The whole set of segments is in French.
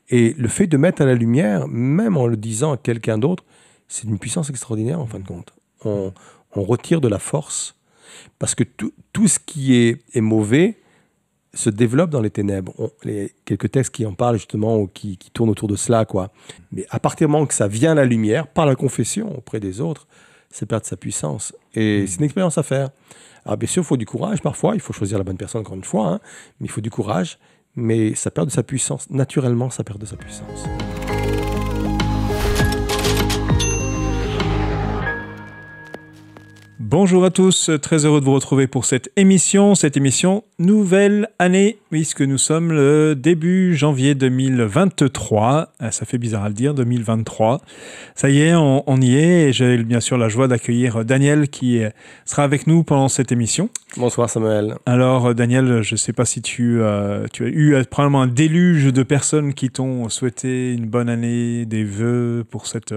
Et le fait de mettre à la lumière, même en le disant à quelqu'un d'autre, c'est une puissance extraordinaire en fin de compte. On retire de la force parce que tout ce qui est mauvais se développe dans les ténèbres. Quelques textes qui en parlent justement ou qui tournent autour de cela, quoi. Mais à partir du moment que ça vient à la lumière, par la confession auprès des autres, ça perd sa puissance. Et c'est une expérience à faire. Alors bien sûr, il faut du courage parfois, il faut choisir la bonne personne encore une fois, hein, mais il faut du courage, mais ça perd de sa puissance. Naturellement, ça perd de sa puissance. Bonjour à tous, très heureux de vous retrouver pour cette émission nouvelle année, puisque nous sommes le début janvier 2023, ça fait bizarre à le dire, 2023. Ça y est, on y est, et j'ai bien sûr la joie d'accueillir Daniel qui sera avec nous pendant cette émission. Bonsoir Samuel. Alors Daniel, je ne sais pas si tu as eu probablement un déluge de personnes qui t'ont souhaité une bonne année, des vœux pour cette...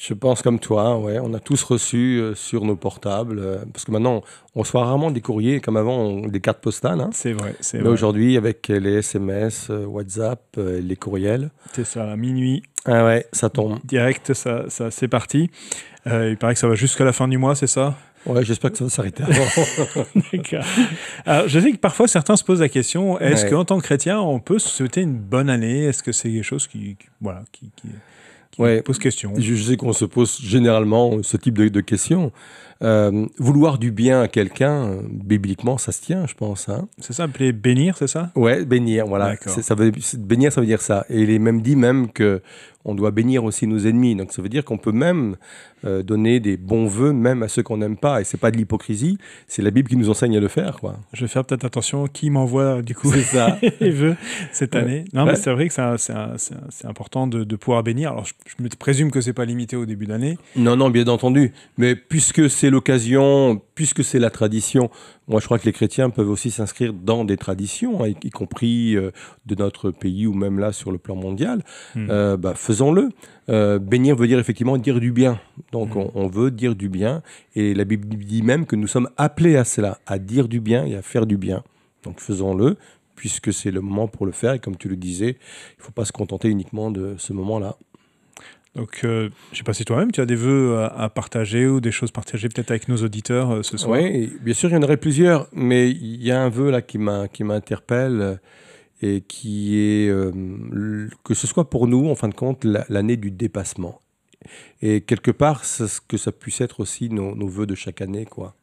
Je pense comme toi, ouais. On a tous reçu sur nos portables, parce que maintenant, on reçoit rarement des courriers, comme avant, des cartes postales. Hein. C'est vrai. Mais aujourd'hui, avec les SMS, WhatsApp, les courriels... C'est ça, à minuit. Ah ouais, ça tombe. Direct, ça c'est parti. Il paraît que ça va jusqu'à la fin du mois, c'est ça ? Ouais, j'espère que ça va s'arrêter avant. D'accord. Alors, je sais que parfois, certains se posent la question, est-ce qu'en tant que chrétien, on peut se souhaiter une bonne année ? Est-ce que c'est quelque chose qui pose question ? Je sais qu'on se pose généralement ce type de questions. Vouloir du bien à quelqu'un, bibliquement, ça se tient, je pense. Hein. C'est ça, appelé bénir, c'est ça ? Ouais, bénir, voilà. Bénir, ça veut dire ça. Et il est même dit qu'on doit bénir aussi nos ennemis. Donc ça veut dire qu'on peut même donner des bons vœux, même à ceux qu'on n'aime pas. Et c'est pas de l'hypocrisie, c'est la Bible qui nous enseigne à le faire, quoi. Je vais faire peut-être attention qui m'envoie, du coup, c'est ça. les vœux cette année. Non, mais c'est vrai que c'est important de pouvoir bénir. Alors, je me présume que c'est pas limité au début d'année. Non, bien entendu. Mais puisque c'est l'occasion, puisque c'est la tradition, moi je crois que les chrétiens peuvent aussi s'inscrire dans des traditions, hein, y compris de notre pays ou même là sur le plan mondial. Faisons-le. Bénir veut dire effectivement dire du bien. Donc on veut dire du bien. Et la Bible dit même que nous sommes appelés à cela, à dire du bien et à faire du bien. Donc faisons-le, puisque c'est le moment pour le faire. Et comme tu le disais, il ne faut pas se contenter uniquement de ce moment-là. Donc, je ne sais pas si toi-même, tu as des vœux à partager ou des choses partagées peut-être avec nos auditeurs ce soir. Oui, bien sûr, il y en aurait plusieurs, mais il y a un vœu là qui m'interpelle et qui est que ce soit pour nous, en fin de compte, l'année du dépassement. Et quelque part, que ça puisse être aussi nos vœux de chaque année, quoi.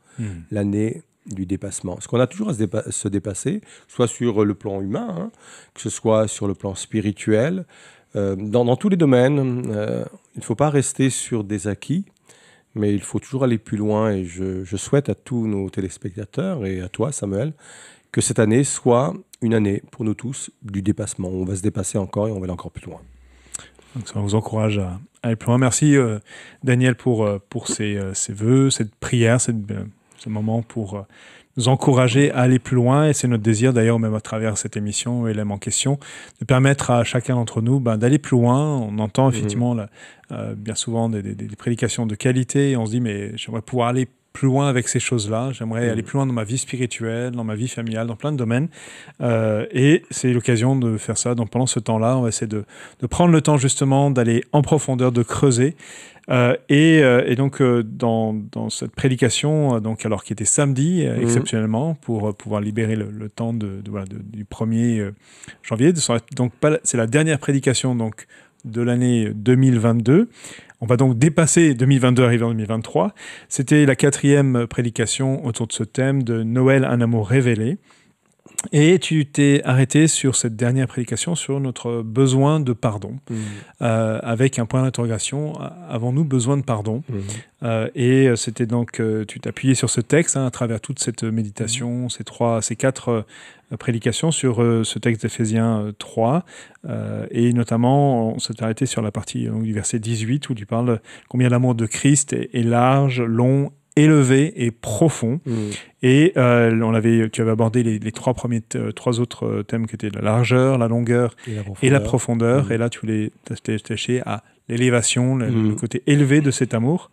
L'année du dépassement. Parce qu'on a toujours à se dépasser, soit sur le plan humain, hein, que ce soit sur le plan spirituel, dans tous les domaines. Il ne faut pas rester sur des acquis, mais il faut toujours aller plus loin. Et je souhaite à tous nos téléspectateurs et à toi, Samuel, que cette année soit une année pour nous tous du dépassement. On va se dépasser encore et on va aller encore plus loin. Donc ça vous encourage à aller plus loin. Merci Daniel pour ces vœux, cette prière, ce moment pour nous encourager à aller plus loin. Et c'est notre désir d'ailleurs, même à travers cette émission, LM en question, de permettre à chacun d'entre nous d'aller plus loin. On entend effectivement bien souvent des prédications de qualité et on se dit mais j'aimerais pouvoir aller plus loin avec ces choses-là. J'aimerais aller plus loin dans ma vie spirituelle, dans ma vie familiale, dans plein de domaines. Et c'est l'occasion de faire ça. Donc pendant ce temps-là, on va essayer de prendre le temps justement d'aller en profondeur, de creuser. Et donc dans cette prédication, alors qui était samedi exceptionnellement pour pouvoir libérer le temps du 1er janvier. Donc c'est la dernière prédication donc de l'année 2022. On va donc dépasser 2022, arriver en 2023. C'était la 4e prédication autour de ce thème de Noël, un amour révélé. Et tu t'es arrêté sur cette dernière prédication sur notre besoin de pardon, avec un point d'interrogation. Avons-nous besoin de pardon ? Et c'était donc, tu t'appuyais sur ce texte à travers toute cette méditation, ces 4 prédications sur ce texte d'Éphésiens 3. Et notamment, on s'est arrêté sur la partie du verset 18 où tu parles combien l'amour de Christ est large, long élevé et profond. Et tu avais abordé les trois autres thèmes qui étaient la largeur, la longueur et la profondeur. Et là, tu voulais t'attacher à l'élévation, le côté élevé de cet amour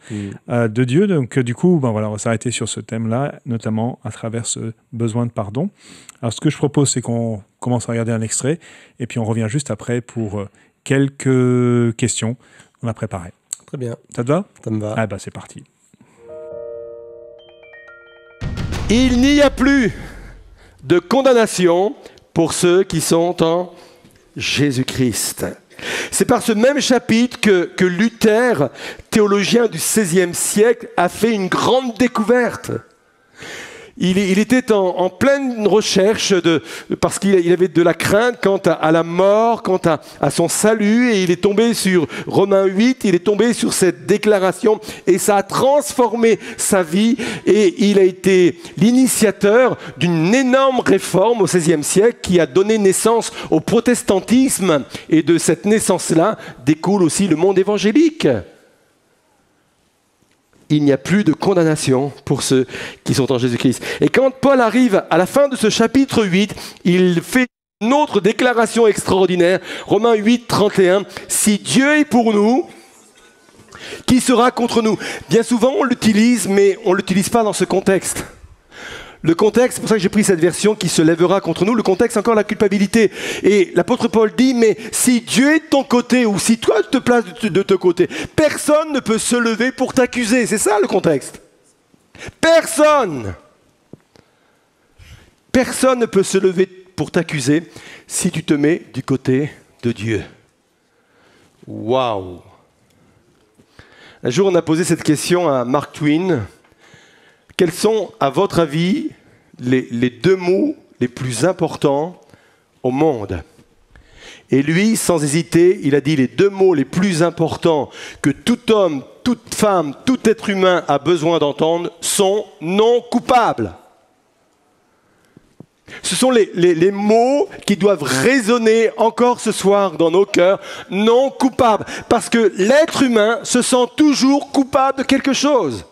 de Dieu. Donc, du coup, on va s'arrêter sur ce thème-là, notamment à travers ce besoin de pardon. Alors, ce que je propose, c'est qu'on commence à regarder un extrait et puis on revient juste après pour quelques questions qu'on a préparées. Très bien. Ça te va ? Ça me va. Ah bah, c'est parti. Il n'y a plus de condamnation pour ceux qui sont en Jésus-Christ. C'est par ce même chapitre que Luther, théologien du XVIe siècle, a fait une grande découverte. Il était en pleine recherche parce qu'il avait de la crainte quant à la mort, quant à son salut, et il est tombé sur Romains 8, il est tombé sur cette déclaration, et ça a transformé sa vie, et il a été l'initiateur d'une énorme réforme au XVIe siècle qui a donné naissance au protestantisme, et de cette naissance-là découle aussi le monde évangélique. Il n'y a plus de condamnation pour ceux qui sont en Jésus-Christ. Et quand Paul arrive à la fin de ce chapitre 8, il fait une autre déclaration extraordinaire. Romains 8, 31. « Si Dieu est pour nous, qui sera contre nous ?» Bien souvent, on l'utilise, mais on ne l'utilise pas dans ce contexte. Le contexte, c'est pour ça que j'ai pris cette version qui se lèvera contre nous. Le contexte, c'est encore la culpabilité. Et l'apôtre Paul dit, mais si Dieu est de ton côté ou si toi tu te places de ton côté, personne ne peut se lever pour t'accuser. C'est ça le contexte. Personne. Personne ne peut se lever pour t'accuser si tu te mets du côté de Dieu. Waouh. Un jour, on a posé cette question à Mark Twain. Quels sont, à votre avis, les deux mots les plus importants au monde ? Et lui, sans hésiter, il a dit les deux mots les plus importants que tout homme, toute femme, tout être humain a besoin d'entendre sont non coupables. Ce sont les mots qui doivent résonner encore ce soir dans nos cœurs, non coupables. Parce que l'être humain se sent toujours coupable de quelque chose.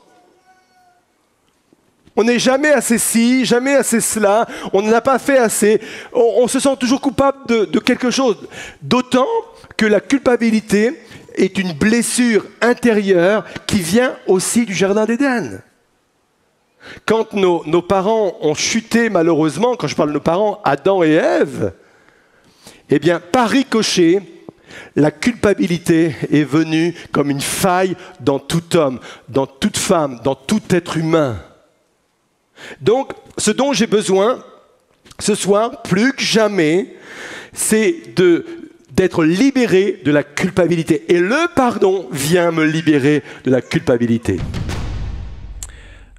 On n'est jamais assez ci, jamais assez cela, on n'en a pas fait assez, on se sent toujours coupable de quelque chose. D'autant que la culpabilité est une blessure intérieure qui vient aussi du Jardin d'Éden. Quand nos parents ont chuté malheureusement, quand je parle de nos parents, Adam et Ève, eh bien par ricochet, la culpabilité est venue comme une faille dans tout homme, dans toute femme, dans tout être humain. Donc, ce dont j'ai besoin ce soir, plus que jamais, c'est d'être libéré de la culpabilité. Et le pardon vient me libérer de la culpabilité.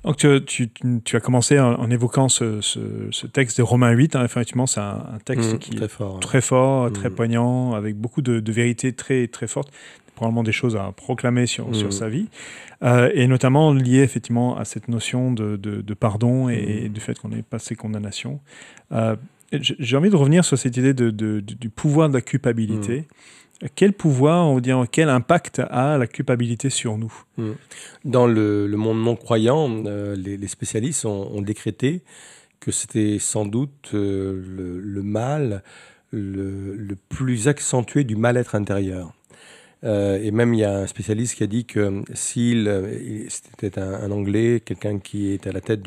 Donc, tu as commencé en évoquant ce texte de Romains 8. Hein, effectivement, c'est un texte qui est très fort, très poignant, avec beaucoup de vérités très, très fortes. Probablement des choses à proclamer sur sa vie, et notamment liées effectivement à cette notion de pardon et du fait qu'on ait passé condamnation. J'ai envie de revenir sur cette idée du pouvoir de la culpabilité. Quel pouvoir, on va dire, quel impact a la culpabilité sur nous ? Dans le monde non-croyant, les spécialistes ont décrété que c'était sans doute le mal le plus accentué du mal-être intérieur. Et même il y a un spécialiste qui a dit que c'était un Anglais, quelqu'un qui est à la tête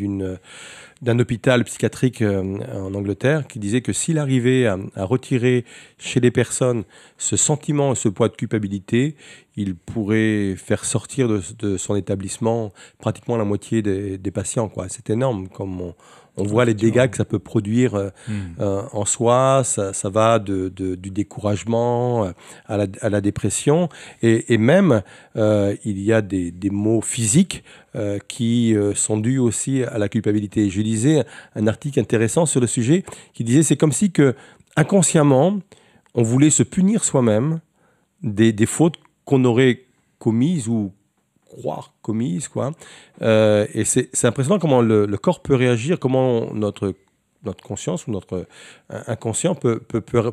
d'un hôpital psychiatrique en Angleterre, qui disait que s'il arrivait à retirer chez les personnes ce sentiment et ce poids de culpabilité, il pourrait faire sortir de son établissement pratiquement la moitié des patients, quoi. C'est énorme comme on voit les dégâts que ça peut produire en soi. Ça va du découragement à la dépression. Et même, il y a des maux physiques qui sont dus aussi à la culpabilité. Je lisais un article intéressant sur le sujet qui disait c'est comme si que, inconsciemment, on voulait se punir soi-même des fautes qu'on aurait commises ou croire commises, quoi. Et c'est impressionnant comment le corps peut réagir, comment notre conscience ou notre inconscient peut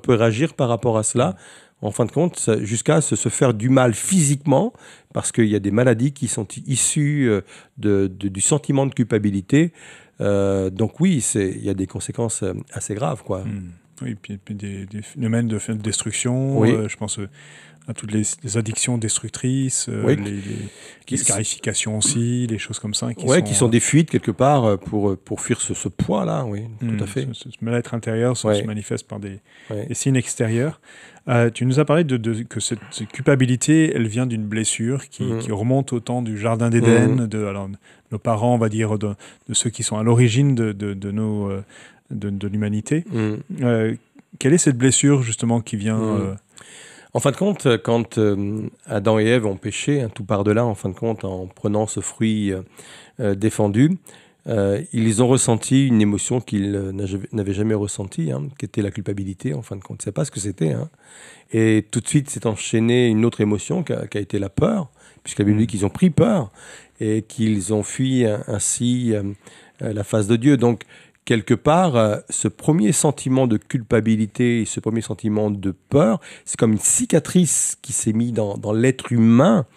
réagir par rapport à cela. en fin de compte, jusqu'à se faire du mal physiquement, parce qu'il y a des maladies qui sont issues du sentiment de culpabilité. Donc oui, il y a des conséquences assez graves, quoi. Oui, puis des phénomènes de destruction, Oui. Je pense à toutes les addictions destructrices, Oui. les scarifications aussi, les choses comme ça. Qui sont des fuites quelque part pour fuir ce poids-là, oui, tout à fait. Ce mal-être intérieur se manifeste par des signes extérieurs. Tu nous as parlé que cette culpabilité, elle vient d'une blessure qui remonte au temps du Jardin d'Éden, alors, nos parents, on va dire, de ceux qui sont à l'origine de l'humanité. Quelle est cette blessure, justement, qui vient... En fin de compte, quand Adam et Ève ont péché, tout part de là, en fin de compte, en prenant ce fruit défendu, ils ont ressenti une émotion qu'ils n'avaient jamais ressentie, qui était la culpabilité, en fin de compte. Ils ne savaient pas ce que c'était. Et tout de suite s'est enchaînée une autre émotion qui a été la peur, puisqu'il y avait dit qu'ils ont pris peur et qu'ils ont fui ainsi la face de Dieu. Donc, quelque part, ce premier sentiment de culpabilité, ce premier sentiment de peur, c'est comme une cicatrice qui s'est mise dans l'être humain,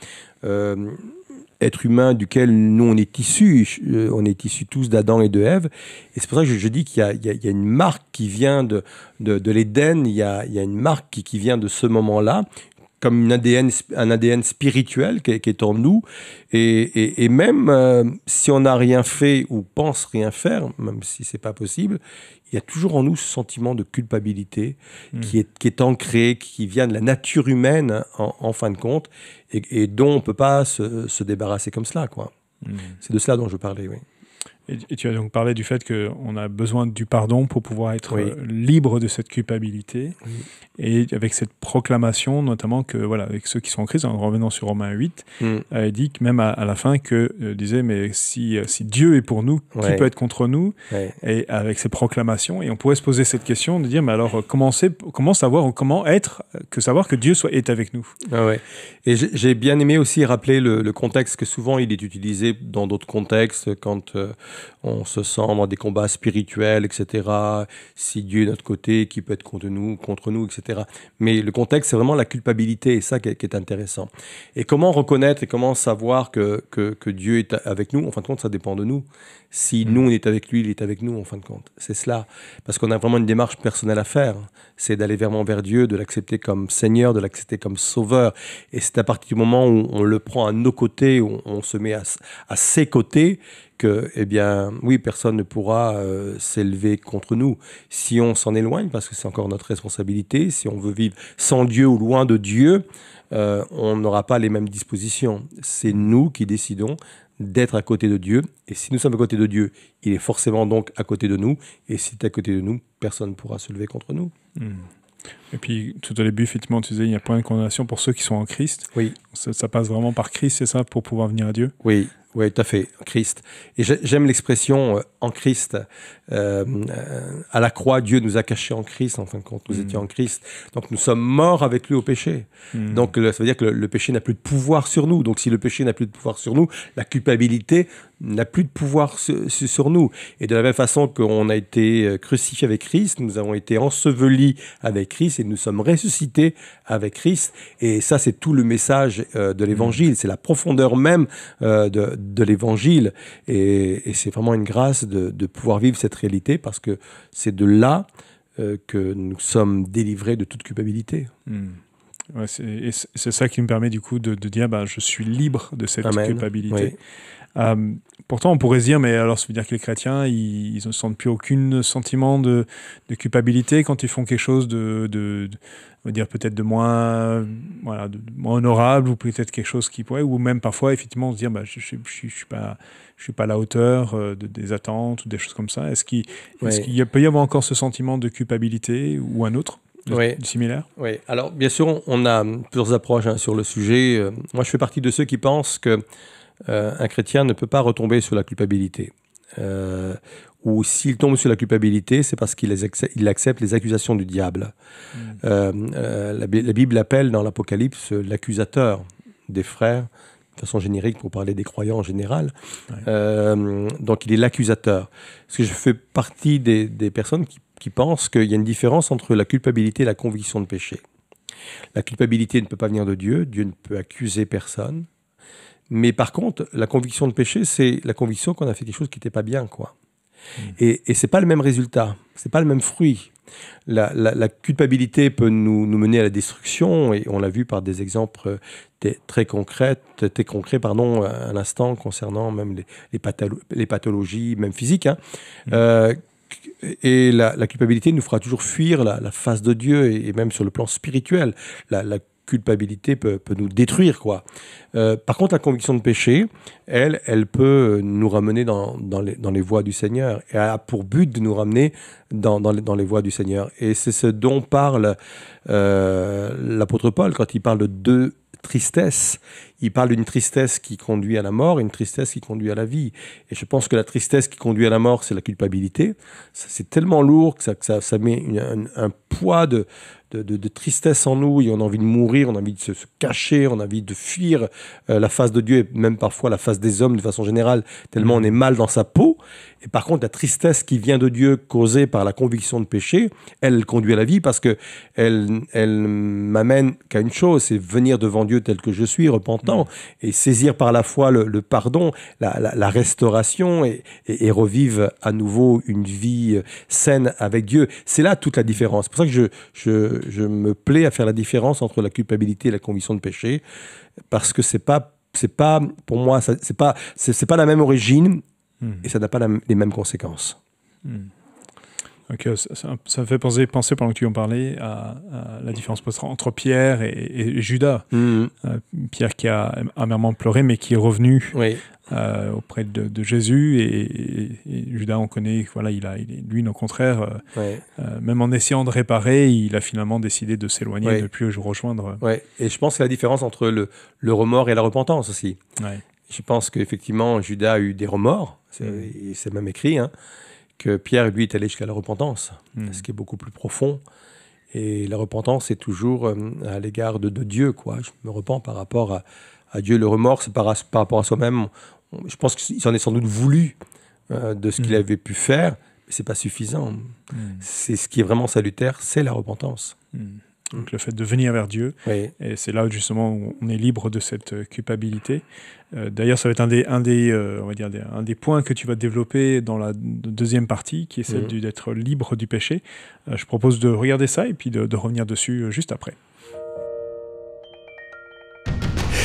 être humain duquel nous on est issus tous d'Adam et de Ève. Et c'est pour ça que je dis qu'il y a une marque qui vient de l'Éden, il y a une marque qui vient de ce moment-là, comme un ADN spirituel qui est en nous. Et même si on n'a rien fait ou pense rien faire, même si ce n'est pas possible, il y a toujours en nous ce sentiment de culpabilité qui est ancré, qui vient de la nature humaine en fin de compte, et dont on ne peut pas se débarrasser comme cela, quoi. C'est de cela dont je parlais, oui. Et tu as donc parlé du fait qu'on a besoin du pardon pour pouvoir être libre de cette culpabilité. Et avec cette proclamation, notamment que, voilà, avec ceux qui sont en Christ, en revenant sur Romains 8, il dit que même à la fin disait, mais si Dieu est pour nous, qui peut être contre nous? Et avec ces proclamations, et on pourrait se poser cette question de dire, mais alors comment savoir que Dieu est avec nous? Et j'ai bien aimé aussi rappeler le contexte, que souvent il est utilisé dans d'autres contextes, quand on se sent dans des combats spirituels, etc. Si Dieu est de notre côté, qui peut être contre nous, etc. Mais le contexte, c'est vraiment la culpabilité, et ça qui est intéressant. Et comment reconnaître et comment savoir que Dieu est avec nous? En fin de compte, ça dépend de nous. Si nous, on est avec lui, il est avec nous, en fin de compte. C'est cela. Parce qu'on a vraiment une démarche personnelle à faire. C'est d'aller vraiment vers Dieu, de l'accepter comme Seigneur, de l'accepter comme Sauveur. Et c'est à partir du moment où on le prend à nos côtés, où on se met à ses côtés, que, eh bien, oui, personne ne pourra s'élever contre nous. Si on s'en éloigne, parce que c'est encore notre responsabilité, si on veut vivre sans Dieu ou loin de Dieu, on n'aura pas les mêmes dispositions. C'est nous qui décidons d'être à côté de Dieu. Et si nous sommes à côté de Dieu, il est forcément donc à côté de nous. Et si tu es à côté de nous, personne ne pourra se lever contre nous. Et puis, tout au début, effectivement, tu disais, il n'y a point de condamnation pour ceux qui sont en Christ. Oui. Ça passe vraiment par Christ, c'est ça, pour pouvoir venir à Dieu? Oui, tout à fait, Christ. Et j'aime l'expression en Christ. À la croix, Dieu nous a cachés en Christ, en fin de compte. Nous étions en Christ. Donc, nous sommes morts avec lui au péché. Donc, ça veut dire que le péché n'a plus de pouvoir sur nous. Donc, si le péché n'a plus de pouvoir sur nous, la culpabilité n'a plus de pouvoir sur nous. Et de la même façon qu'on a été crucifiés avec Christ, nous avons été ensevelis avec Christ et nous sommes ressuscités avec Christ. Et ça, c'est tout le message de l'Évangile. C'est la profondeur même de l'Évangile. Et c'est vraiment une grâce de pouvoir vivre cette réalité, parce que c'est de là que nous sommes délivrés de toute culpabilité. Ouais, c'est ça qui me permet du coup de dire je suis libre de cette culpabilité. Pourtant, on pourrait se dire, mais alors ça veut dire que les chrétiens, ils ne sentent plus aucun sentiment de culpabilité quand ils font quelque chose on va dire peut-être de moins honorable, ou peut-être quelque chose qui pourrait, ou même parfois effectivement se dire je suis pas à la hauteur des attentes ou des choses comme ça. Est-ce qu'il peut y avoir encore ce sentiment de culpabilité ou un autre similaire? Oui, alors bien sûr, on a plusieurs approches sur le sujet. Moi, je fais partie de ceux qui pensent que un chrétien ne peut pas retomber sur la culpabilité. Ou s'il tombe sur la culpabilité, c'est parce qu'il accepte les accusations du diable. La Bible appelle dans l'Apocalypse l'accusateur des frères, de façon générique pour parler des croyants en général. Donc il est l'accusateur. Parce que je fais partie des personnes qui pensent qu'il y a une différence entre la culpabilité et la conviction de péché. La culpabilité ne peut pas venir de Dieu. Dieu ne peut accuser personne. Mais par contre, la conviction de péché, c'est la conviction qu'on a fait quelque chose qui n'était pas bien, quoi. Et c'est pas le même résultat, c'est pas le même fruit. La culpabilité peut nous mener à la destruction, et on l'a vu par des exemples très concrets, à l'instant, concernant même les pathologies, même physiques. Hein. Et la culpabilité nous fera toujours fuir la face de Dieu, et même sur le plan spirituel. La culpabilité peut nous détruire, quoi. Par contre, la conviction de péché, elle peut nous ramener dans les voies du Seigneur, et a pour but de nous ramener dans les voies du Seigneur. Et c'est ce dont parle l'apôtre Paul quand il parle de deux tristesses. Il parle d'une tristesse qui conduit à la mort et une tristesse qui conduit à la vie. Et je pense que la tristesse qui conduit à la mort, c'est la culpabilité. C'est tellement lourd que ça met un poids de tristesse en nous, et on a envie de mourir, on a envie de se cacher, on a envie de fuir la face de Dieu, et même parfois la face des hommes de façon générale, tellement on est mal dans sa peau. Et par contre, la tristesse qui vient de Dieu, causée par la conviction de péché, elle conduit à la vie, parce que elle m'amène qu'à une chose, c'est venir devant Dieu tel que je suis, repentant, et saisir par la foi le pardon, la restauration, et revivre à nouveau une vie saine avec Dieu. C'est là toute la différence. C'est pour ça que je me plais à faire la différence entre la culpabilité et la conviction de péché, parce que c'est pas pour moi, c'est pas la même origine, et ça n'a pas les mêmes conséquences. Ok, ça me fait penser pendant que tu en parlais à la différence entre Pierre et Judas. Pierre qui a amèrement pleuré, mais qui est revenu auprès de Jésus, et Judas, on connaît, voilà, lui, au contraire, même en essayant de réparer, il a finalement décidé de s'éloigner, de ne plus le rejoindre. Et je pense que la différence entre le remords et la repentance aussi. Je pense qu'effectivement, Judas a eu des remords, c'est même écrit, hein, que Pierre, lui, est allé jusqu'à la repentance, ce qui est beaucoup plus profond. Et la repentance, c'est toujours à l'égard de Dieu, quoi. Je me repens par rapport à Dieu. Le remords, c'est par rapport à soi-même. Je pense qu'il s'en est sans doute voulu de ce qu'il avait pu faire, mais ce n'est pas suffisant. C'est ce qui est vraiment salutaire, c'est la repentance. Donc le fait de venir vers Dieu, et c'est là justement où on est libre de cette culpabilité. D'ailleurs, ça va être un des points que tu vas développer dans la deuxième partie, qui est celle d'être libre du péché. Je propose de regarder ça et puis de revenir dessus juste après.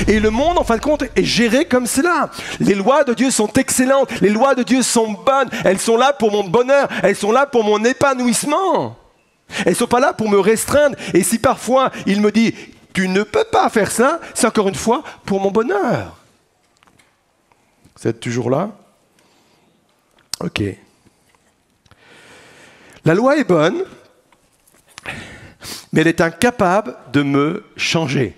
Et le monde, en fin de compte, est géré comme cela. Les lois de Dieu sont excellentes, les lois de Dieu sont bonnes, elles sont là pour mon bonheur, elles sont là pour mon épanouissement. Elles ne sont pas là pour me restreindre. Et si parfois il me dit « tu ne peux pas faire ça », c'est encore une fois pour mon bonheur. Vous êtes toujours là? Ok. La loi est bonne, mais elle est incapable de me changer.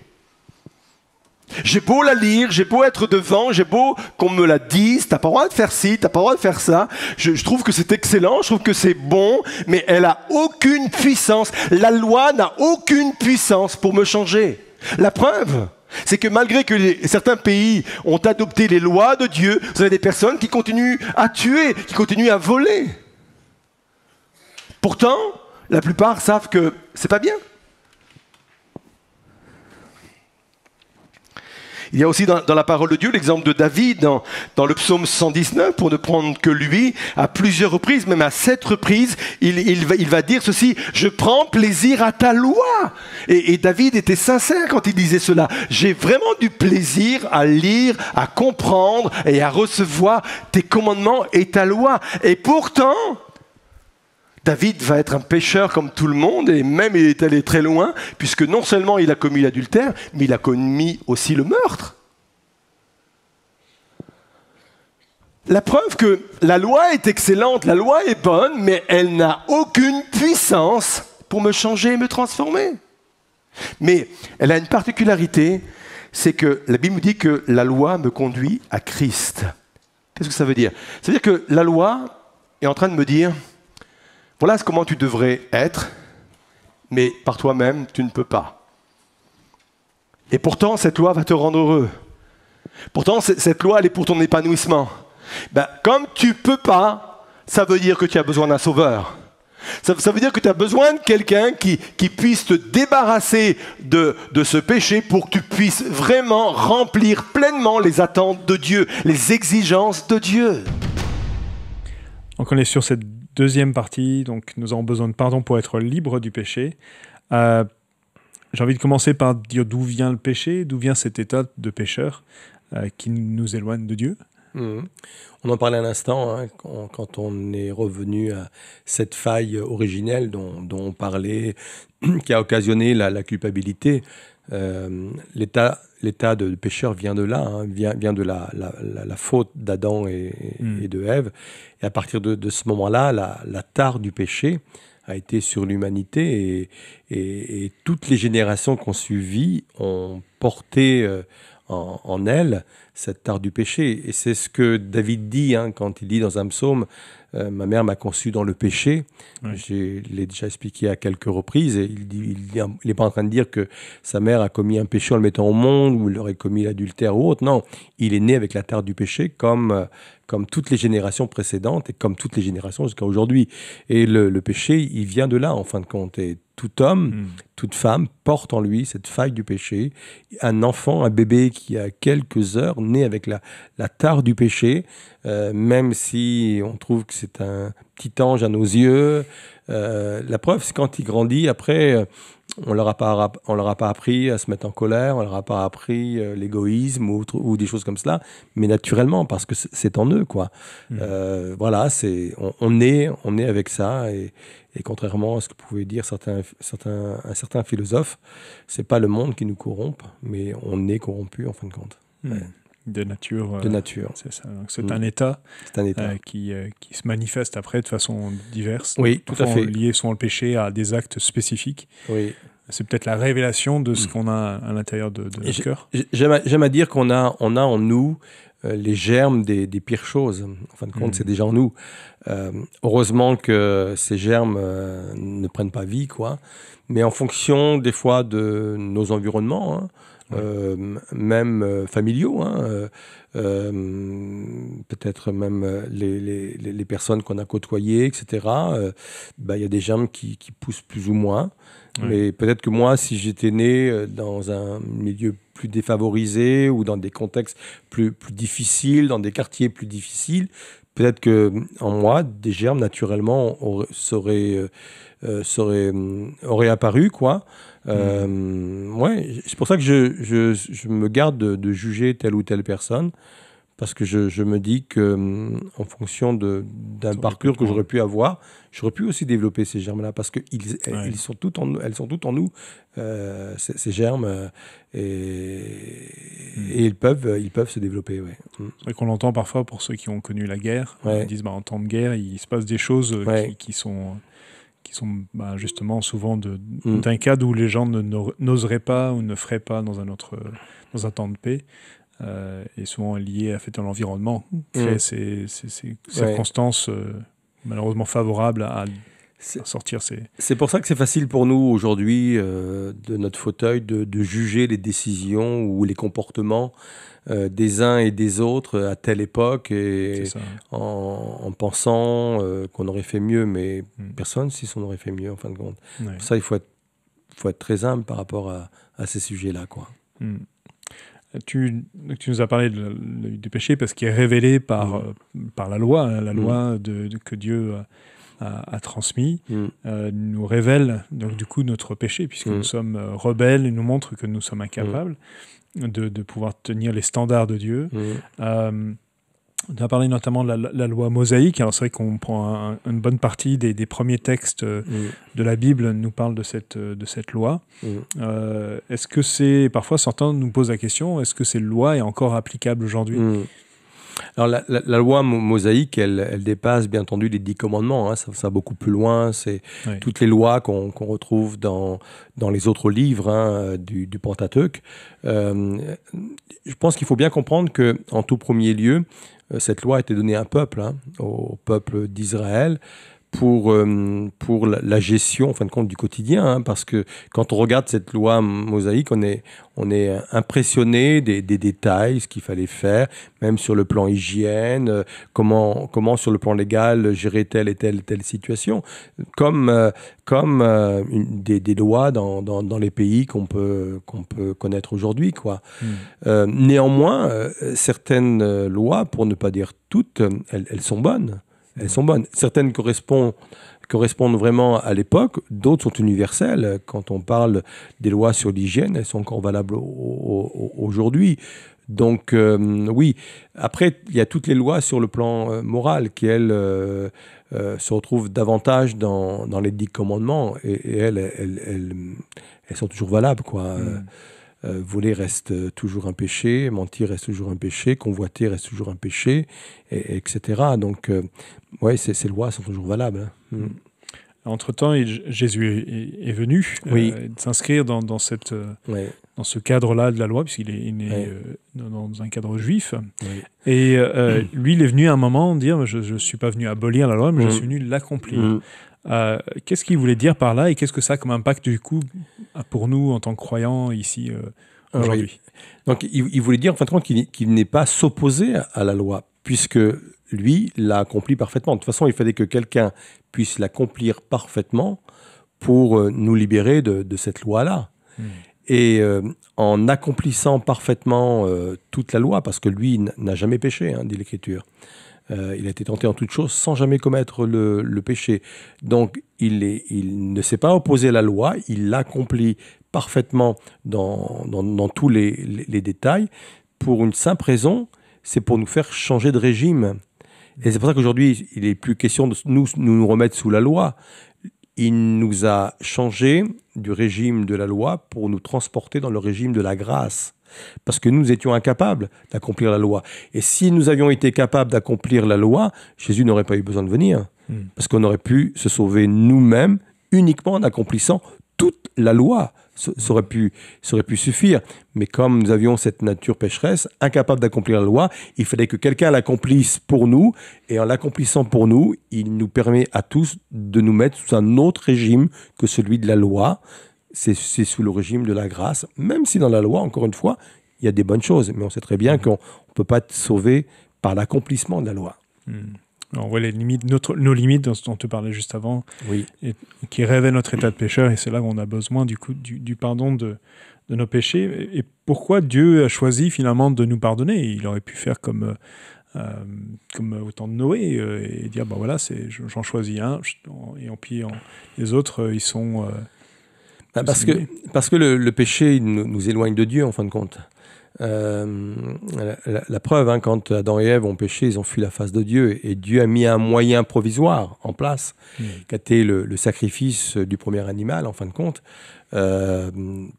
J'ai beau la lire, j'ai beau être devant, j'ai beau qu'on me la dise, t'as pas le droit de faire ci, t'as pas le droit de faire ça. Je trouve que c'est excellent, je trouve que c'est bon, mais elle a aucune puissance. La loi n'a aucune puissance pour me changer. La preuve, c'est que malgré que certains pays ont adopté les lois de Dieu, vous avez des personnes qui continuent à tuer, qui continuent à voler. Pourtant, la plupart savent que c'est pas bien. Il y a aussi dans la parole de Dieu l'exemple de David dans le psaume 119, pour ne prendre que lui, à plusieurs reprises, même à 7 reprises, il va dire ceci: « Je prends plaisir à ta loi ». Et David était sincère quand il disait cela. J'ai vraiment du plaisir à lire, à comprendre et à recevoir tes commandements et ta loi. Et pourtant, David va être un pécheur comme tout le monde, et même il est allé très loin, puisque non seulement il a commis l'adultère, mais il a commis aussi le meurtre. La preuve que la loi est excellente, la loi est bonne, mais elle n'a aucune puissance pour me changer et me transformer. Mais elle a une particularité, c'est que la Bible me dit que la loi me conduit à Christ. Qu'est-ce que ça veut dire? Ça veut dire que la loi est en train de me dire: voilà comment tu devrais être, mais par toi-même, tu ne peux pas. Et pourtant, cette loi va te rendre heureux. Pourtant, cette loi, elle est pour ton épanouissement. Ben, comme tu ne peux pas, ça veut dire que tu as besoin d'un sauveur. Ça veut dire que tu as besoin de quelqu'un qui puisse te débarrasser de ce péché pour que tu puisses vraiment remplir pleinement les attentes de Dieu, les exigences de Dieu. Donc on est sur cette deuxième partie, donc nous avons besoin de pardon pour être libres du péché. J'ai envie de commencer par dire d'où vient le péché, d'où vient cet état de pécheur qui nous éloigne de Dieu. On en parlait un instant, hein, quand on est revenu à cette faille originelle dont on parlait, qui a occasionné la culpabilité. L'état de pécheur vient de là, hein, vient de la faute d'Adam et de Ève. Et à partir de ce moment-là, la tare du péché a été sur l'humanité et toutes les générations qui ont suivi ont porté en elle cette tare du péché. Et c'est ce que David dit, hein, quand il dit dans un psaume « Ma mère m'a conçu dans le péché ». Je l'ai déjà expliqué à quelques reprises. Et il n'est pas en train de dire que sa mère a commis un péché en le mettant au monde ou il aurait commis l'adultère ou autre. Non, il est né avec la tare du péché comme toutes les générations précédentes et comme toutes les générations jusqu'à aujourd'hui. Et le péché, il vient de là, en fin de compte. Et tout homme, toute femme porte en lui cette faille du péché. Un enfant, un bébé qui a quelques heures, né avec la tare du péché, même si on trouve que c'est un petit ange à nos yeux. La preuve, c'est quand il grandit, après, on leur a pas appris à se mettre en colère, on leur a pas appris l'égoïsme ou des choses comme cela, mais naturellement, parce que c'est en eux, quoi. Voilà, on est avec ça, et contrairement à ce que pouvaient dire un certain philosophe, c'est pas le monde qui nous corrompt, mais on est corrompu en fin de compte. De nature. De nature. C'est ça. Donc, c'est un état, qui se manifeste après de façon diverse. Oui, tout à fait. Lié souvent le péché à des actes spécifiques. Oui. C'est peut-être la révélation de ce qu'on a à l'intérieur de notre cœur. J'aime à dire qu'on a en nous les germes des pires choses. En fin de compte, c'est déjà en nous. Heureusement que ces germes ne prennent pas vie, quoi. Mais en fonction, des fois, de nos environnements, hein, même familiaux, hein, peut-être même les personnes qu'on a côtoyées, etc. Y a des germes qui poussent plus ou moins. Mais peut-être que moi, si j'étais né dans un milieu plus défavorisé ou dans des contextes plus difficiles, dans des quartiers plus difficiles, peut-être que en moi, des germes naturellement auraient apparu, quoi. C'est pour ça que je me garde de juger telle ou telle personne, parce que je me dis que en fonction d'un parcours que j'aurais pu avoir, j'aurais pu aussi développer ces germes-là, parce qu'ils sont toutes en nous, elles sont toutes en nous, ces germes, et ils peuvent se développer. Ouais. C'est vrai qu'on l'entend parfois pour ceux qui ont connu la guerre. Ils disent en temps de guerre, il se passe des choses qui sont justement souvent d'un cadre où les gens n'oseraient pas ou ne feraient pas dans un temps de paix. Et souvent lié à l'environnement, crée ces circonstances malheureusement favorables à sortir ces... C'est pour ça que c'est facile pour nous aujourd'hui, de notre fauteuil, de juger les décisions ou les comportements des uns et des autres à telle époque, et en pensant qu'on aurait fait mieux, mais personne ne sait si on aurait fait mieux en fin de compte. Pour ça, il faut être très humble par rapport à ces sujets-là, quoi. Tu nous as parlé du péché parce qu'il est révélé par la loi, hein, loi que Dieu a transmis, nous révèle donc du coup notre péché, puisque nous sommes rebelles, et nous montre que nous sommes incapables de pouvoir tenir les standards de Dieu. On a parlé notamment de la loi mosaïque. Alors c'est vrai qu'on prend une bonne partie des premiers textes de la Bible nous parlent de cette loi. Est-ce que c'est... Parfois, certains nous posent la question, est-ce que cette loi est encore applicable aujourd'hui ? Alors la loi mosaïque, elle dépasse bien entendu les 10 commandements, hein, ça va beaucoup plus loin, c'est toutes les lois qu'on retrouve dans les autres livres, hein, du Pentateuque. Je pense qu'il faut bien comprendre qu'en tout premier lieu, cette loi a été donnée à un peuple, hein, au peuple d'Israël, pour la gestion, en fin de compte, du quotidien, hein, parce que quand on regarde cette loi mosaïque, on est impressionné des détails, ce qu'il fallait faire, même sur le plan hygiène, comment sur le plan légal gérer telle et telle situation, comme des lois dans les pays qu'on peut connaître aujourd'hui, quoi. Néanmoins, certaines lois, pour ne pas dire toutes, elles sont bonnes. Elles sont bonnes. Certaines correspondent vraiment à l'époque, d'autres sont universelles. Quand on parle des lois sur l'hygiène, elles sont encore valables aujourd'hui. Donc, oui. Après, il y a toutes les lois sur le plan moral qui, elles, se retrouvent davantage dans les 10 commandements. Et elles sont toujours valables, quoi. Voler reste toujours un péché, mentir reste toujours un péché, convoiter reste toujours un péché, etc. Donc, ouais, ces lois sont toujours valables. Hein. Entre-temps, Jésus est venu s'inscrire dans ce cadre-là de la loi, puisqu'il est né dans un cadre juif. Oui. Et lui, il est venu à un moment dire « Je ne suis pas venu abolir la loi, mais je suis venu l'accomplir ». Qu'est-ce qu'il voulait dire par là et qu'est-ce que ça a comme impact du coup pour nous en tant que croyants ici aujourd'hui? Donc il voulait dire en fin de compte qu'il n'est pas s'opposer à la loi puisque lui l'a accompli parfaitement. De toute façon, il fallait que quelqu'un puisse l'accomplir parfaitement pour nous libérer de cette loi-là. Et en accomplissant parfaitement toute la loi, parce que lui n'a jamais péché, hein, dit l'Écriture. Il a été tenté en toutes choses sans jamais commettre le péché. Donc, il ne s'est pas opposé à la loi, il l'accomplit parfaitement dans tous les détails, pour une simple raison, c'est pour nous faire changer de régime. Et c'est pour ça qu'aujourd'hui, il n'est plus question de nous remettre sous la loi. Il nous a changé du régime de la loi pour nous transporter dans le régime de la grâce. Parce que nous étions incapables d'accomplir la loi. Et si nous avions été capables d'accomplir la loi, Jésus n'aurait pas eu besoin de venir. Parce qu'on aurait pu se sauver nous-mêmes uniquement en accomplissant toute la loi. Ça aurait pu suffire. Mais comme nous avions cette nature pécheresse, incapable d'accomplir la loi, il fallait que quelqu'un l'accomplisse pour nous. Et en l'accomplissant pour nous, il nous permet à tous de nous mettre sous un autre régime que celui de la loi. C'est sous le régime de la grâce, même si dans la loi, encore une fois, il y a des bonnes choses. Mais on sait très bien qu'on ne peut pas être sauvé par l'accomplissement de la loi. On voit les limites, nos limites dont on te parlait juste avant, oui. Et qui révèlent notre état de pécheur. Et c'est là où on a besoin du pardon de nos péchés. Et pourquoi Dieu a choisi finalement de nous pardonner? Il aurait pu faire comme au temps de Noé et dire, ben voilà, j'en choisis un. Et puis les autres, ils sont... parce que le péché nous éloigne de Dieu, en fin de compte. La preuve, hein, quand Adam et Ève ont péché, ils ont fui la face de Dieu. Et Dieu a mis un moyen provisoire en place, qui a été le sacrifice du premier animal, en fin de compte,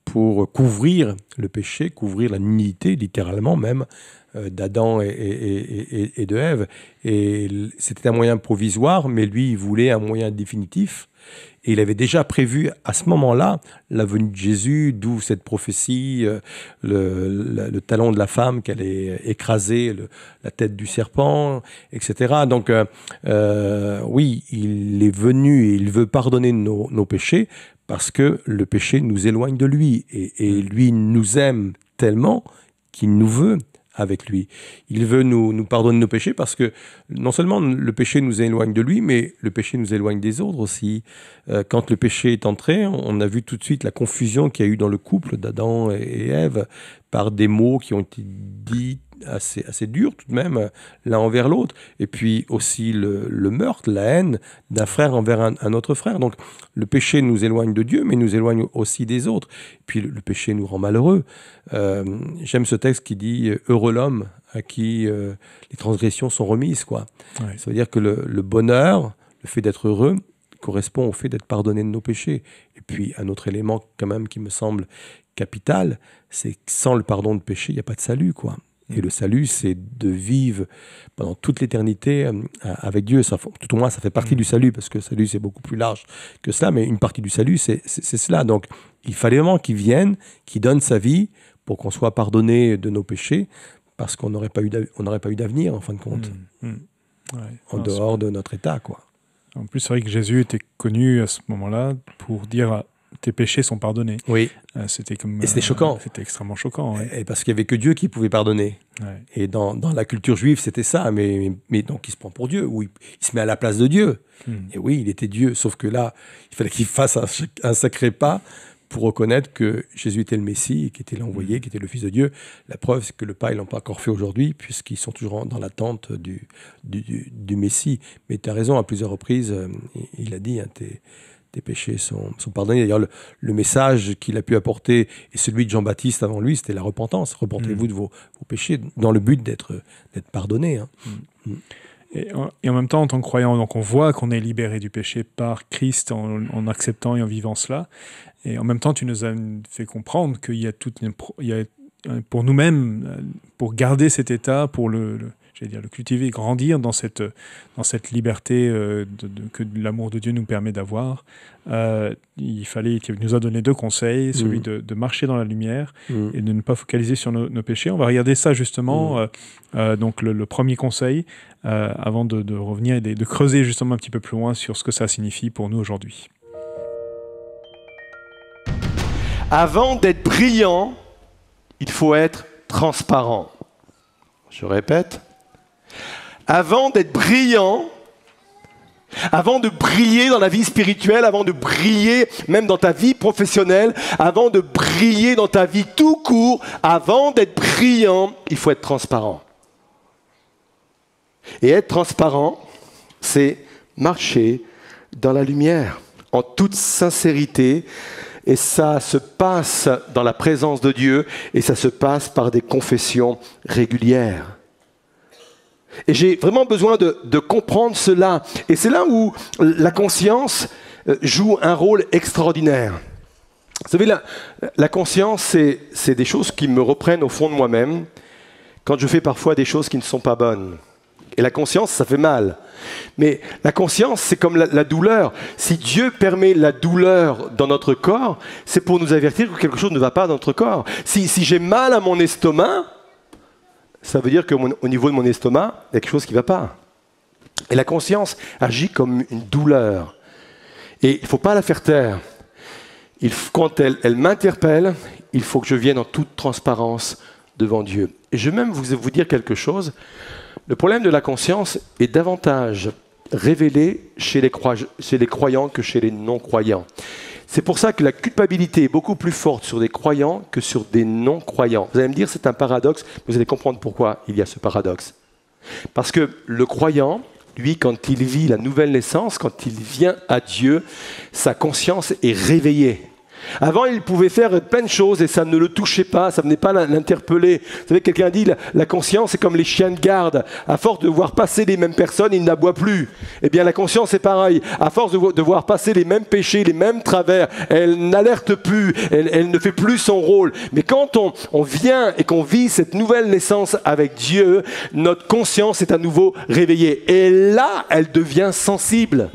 pour couvrir le péché, couvrir la nullité, littéralement même, d'Adam et de Ève. Et c'était un moyen provisoire, mais lui, il voulait un moyen définitif. Et il avait déjà prévu à ce moment-là la venue de Jésus, d'où cette prophétie, le talon de la femme qui allait écraser la tête du serpent, etc. Donc oui, il est venu et il veut pardonner nos péchés parce que le péché nous éloigne de lui. Et lui nous aime tellement qu'il nous veut avec lui. Il veut nous pardonner nos péchés parce que non seulement le péché nous éloigne de lui, mais le péché nous éloigne des autres aussi. Quand le péché est entré, on a vu tout de suite la confusion qu'il y a eu dans le couple d'Adam et Ève par des mots qui ont été dits assez durs tout de même, l'un envers l'autre. Et puis aussi le meurtre, la haine d'un frère envers un autre frère. Donc le péché nous éloigne de Dieu, mais nous éloigne aussi des autres. Et puis le péché nous rend malheureux. J'aime ce texte qui dit « Heureux l'homme à qui les transgressions sont remises ». Quoi. Ouais. Ça veut dire que le bonheur, le fait d'être heureux, correspond au fait d'être pardonné de nos péchés. Et puis un autre élément quand même qui me semble capital, c'est que sans le pardon de péché, il n'y a pas de salut, quoi. Et le salut, c'est de vivre pendant toute l'éternité avec Dieu. Tout au moins, ça fait partie du salut, parce que le salut, c'est beaucoup plus large que cela. Mais une partie du salut, c'est cela. Donc, il fallait vraiment qu'il vienne, qu'il donne sa vie pour qu'on soit pardonné de nos péchés, parce qu'on n'aurait pas eu d'avenir, en fin de compte, en dehors de notre état, quoi. En plus, c'est vrai que Jésus était connu à ce moment-là pour dire tes péchés sont pardonnés. Oui. C'était choquant. C'était extrêmement choquant. Ouais. Et parce qu'il n'y avait que Dieu qui pouvait pardonner. Ouais. Et dans la culture juive, c'était ça. Mais donc, il se prend pour Dieu. Ou il se met à la place de Dieu. Et oui, il était Dieu. Sauf que là, il fallait qu'il fasse un sacré pas pour reconnaître que Jésus était le Messie, qui était l'envoyé, qui était le Fils de Dieu. La preuve, c'est que le pas, ils ne l'ont pas encore fait aujourd'hui, puisqu'ils sont toujours dans l'attente du Messie. Mais tu as raison, à plusieurs reprises, il a dit, hein, tes péchés sont pardonnés. D'ailleurs, le message qu'il a pu apporter, et celui de Jean-Baptiste avant lui, c'était la repentance. Repentez-vous de vos péchés, dans le but d'être pardonné. Hein. Et en même temps, en tant que croyant, donc on voit qu'on est libéré du péché par Christ en acceptant et en vivant cela. Et en même temps, tu nous as fait comprendre qu'il y a pour nous-mêmes, pour garder cet état, pour le cultiver, grandir dans cette liberté que l'amour de Dieu nous permet d'avoir. Il nous a donné 2 conseils, celui de marcher dans la lumière et de ne pas focaliser sur nos péchés. On va regarder ça justement. Donc le premier conseil, avant de revenir et de creuser justement un petit peu plus loin sur ce que ça signifie pour nous aujourd'hui. Avant d'être brillant, il faut être transparent. Je répète. Avant d'être brillant, avant de briller dans la vie spirituelle, avant de briller même dans ta vie professionnelle, avant de briller dans ta vie tout court, avant d'être brillant, il faut être transparent. Et être transparent, c'est marcher dans la lumière, en toute sincérité. Et ça se passe dans la présence de Dieu et ça se passe par des confessions régulières. Et j'ai vraiment besoin de comprendre cela. Et c'est là où la conscience joue un rôle extraordinaire. Vous savez, la conscience, c'est des choses qui me reprennent au fond de moi-même quand je fais parfois des choses qui ne sont pas bonnes. Et la conscience, ça fait mal. Mais la conscience, c'est comme la douleur. Si Dieu permet la douleur dans notre corps, c'est pour nous avertir que quelque chose ne va pas dans notre corps. Si j'ai mal à mon estomac, ça veut dire qu'au niveau de mon estomac, il y a quelque chose qui ne va pas. Et la conscience agit comme une douleur. Et il ne faut pas la faire taire. Quand elle m'interpelle, il faut que je vienne en toute transparence devant Dieu. Et je vais même vous dire quelque chose. Le problème de la conscience est davantage révélé chez les croyants que chez les non-croyants. C'est pour ça que la culpabilité est beaucoup plus forte sur des croyants que sur des non-croyants. Vous allez me dire c'est un paradoxe, mais vous allez comprendre pourquoi il y a ce paradoxe. Parce que le croyant, lui, quand il vit la nouvelle naissance, quand il vient à Dieu, sa conscience est réveillée. Avant, il pouvait faire plein de choses et ça ne le touchait pas, ça ne venait pas l'interpeller. Vous savez, quelqu'un dit la conscience est comme les chiens de garde. À force de voir passer les mêmes personnes, ils n'aboient plus. Eh bien, la conscience est pareil. À force de voir passer les mêmes péchés, les mêmes travers, elle n'alerte plus, elle ne fait plus son rôle. Mais quand on vient et qu'on vit cette nouvelle naissance avec Dieu, notre conscience est à nouveau réveillée. Et là, elle devient sensible.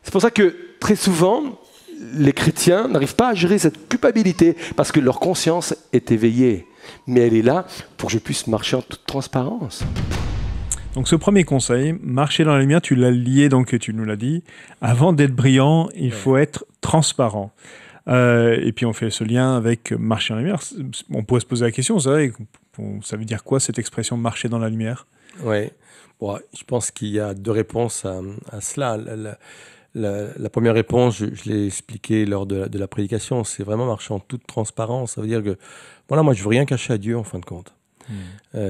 C'est pour ça que très souvent, les chrétiens n'arrivent pas à gérer cette culpabilité parce que leur conscience est éveillée. Mais elle est là pour que je puisse marcher en toute transparence. Donc ce premier conseil, marcher dans la lumière, tu l'as lié, donc tu nous l'as dit. Avant d'être brillant, il faut être transparent. Et puis on fait ce lien avec marcher dans la lumière. On pourrait se poser la question, ça veut dire quoi cette expression marcher dans la lumière ? Oui, bon, je pense qu'il y a 2 réponses à cela. La première réponse, je l'ai expliqué lors de la prédication, c'est vraiment marcher en toute transparence. Ça veut dire que, voilà, moi je veux rien cacher à Dieu en fin de compte.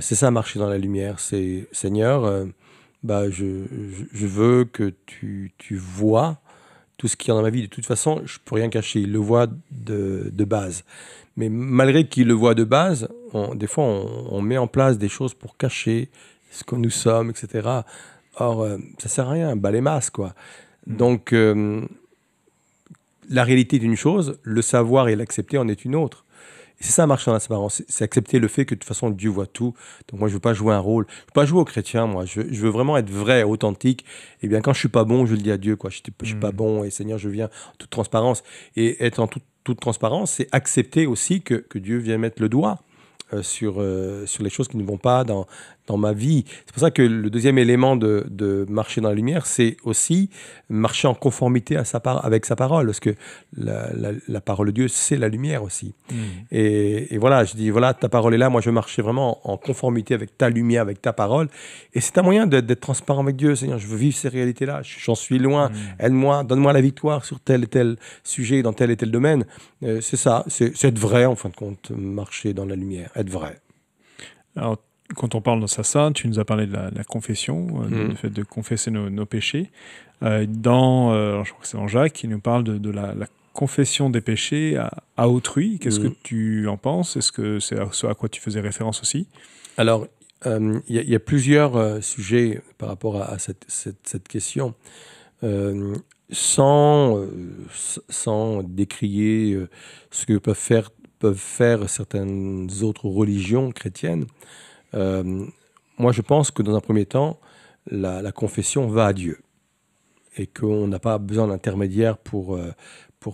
C'est ça, marcher dans la lumière. C'est, Seigneur, je veux que tu vois tout ce qu'il y a dans ma vie. De toute façon, je ne peux rien cacher. Il le voit de base. Mais malgré qu'il le voit de base, des fois on met en place des choses pour cacher ce que nous sommes, etc. Or, ça ne sert à rien, bas les masses, quoi. Donc, la réalité d'une chose, le savoir et l'accepter en est une autre. Et c'est ça, marcher dans la transparence. C'est accepter le fait que de toute façon, Dieu voit tout. Donc moi, je ne veux pas jouer un rôle. Je ne veux pas jouer au chrétien, moi. Je veux vraiment être vrai, authentique. Et bien, quand je ne suis pas bon, je le dis à Dieu, quoi. Je ne suis pas bon et Seigneur, je viens en toute transparence. Et être en toute transparence, c'est accepter aussi que Dieu vient mettre le doigt sur les choses qui ne vont pas dans dans ma vie. C'est pour ça que le deuxième élément de marcher dans la lumière, c'est aussi marcher en conformité avec sa parole, parce que la parole de Dieu, c'est la lumière aussi. Et voilà, je dis, voilà, ta parole est là, moi je marchais vraiment en conformité avec ta lumière, avec ta parole. Et c'est un moyen d'être transparent avec Dieu. Seigneur, je veux vivre ces réalités-là, j'en suis loin, aide-moi, donne-moi la victoire sur tel et tel sujet, dans tel et tel domaine. C'est ça, c'est être vrai, en fin de compte, marcher dans la lumière, être vrai. Alors, quand on parle de ça, tu nous as parlé de la confession, du fait de confesser nos péchés. Je crois que c'est dans Jacques, qui nous parle de la confession des péchés à autrui. Qu'est-ce que tu en penses? Est-ce que c'est ce à quoi tu faisais référence aussi? Alors, il y a plusieurs sujets par rapport à cette question. Sans décrier ce que peuvent faire certaines autres religions chrétiennes, moi je pense que dans un premier temps, la confession va à Dieu et qu'on n'a pas besoin d'intermédiaire pour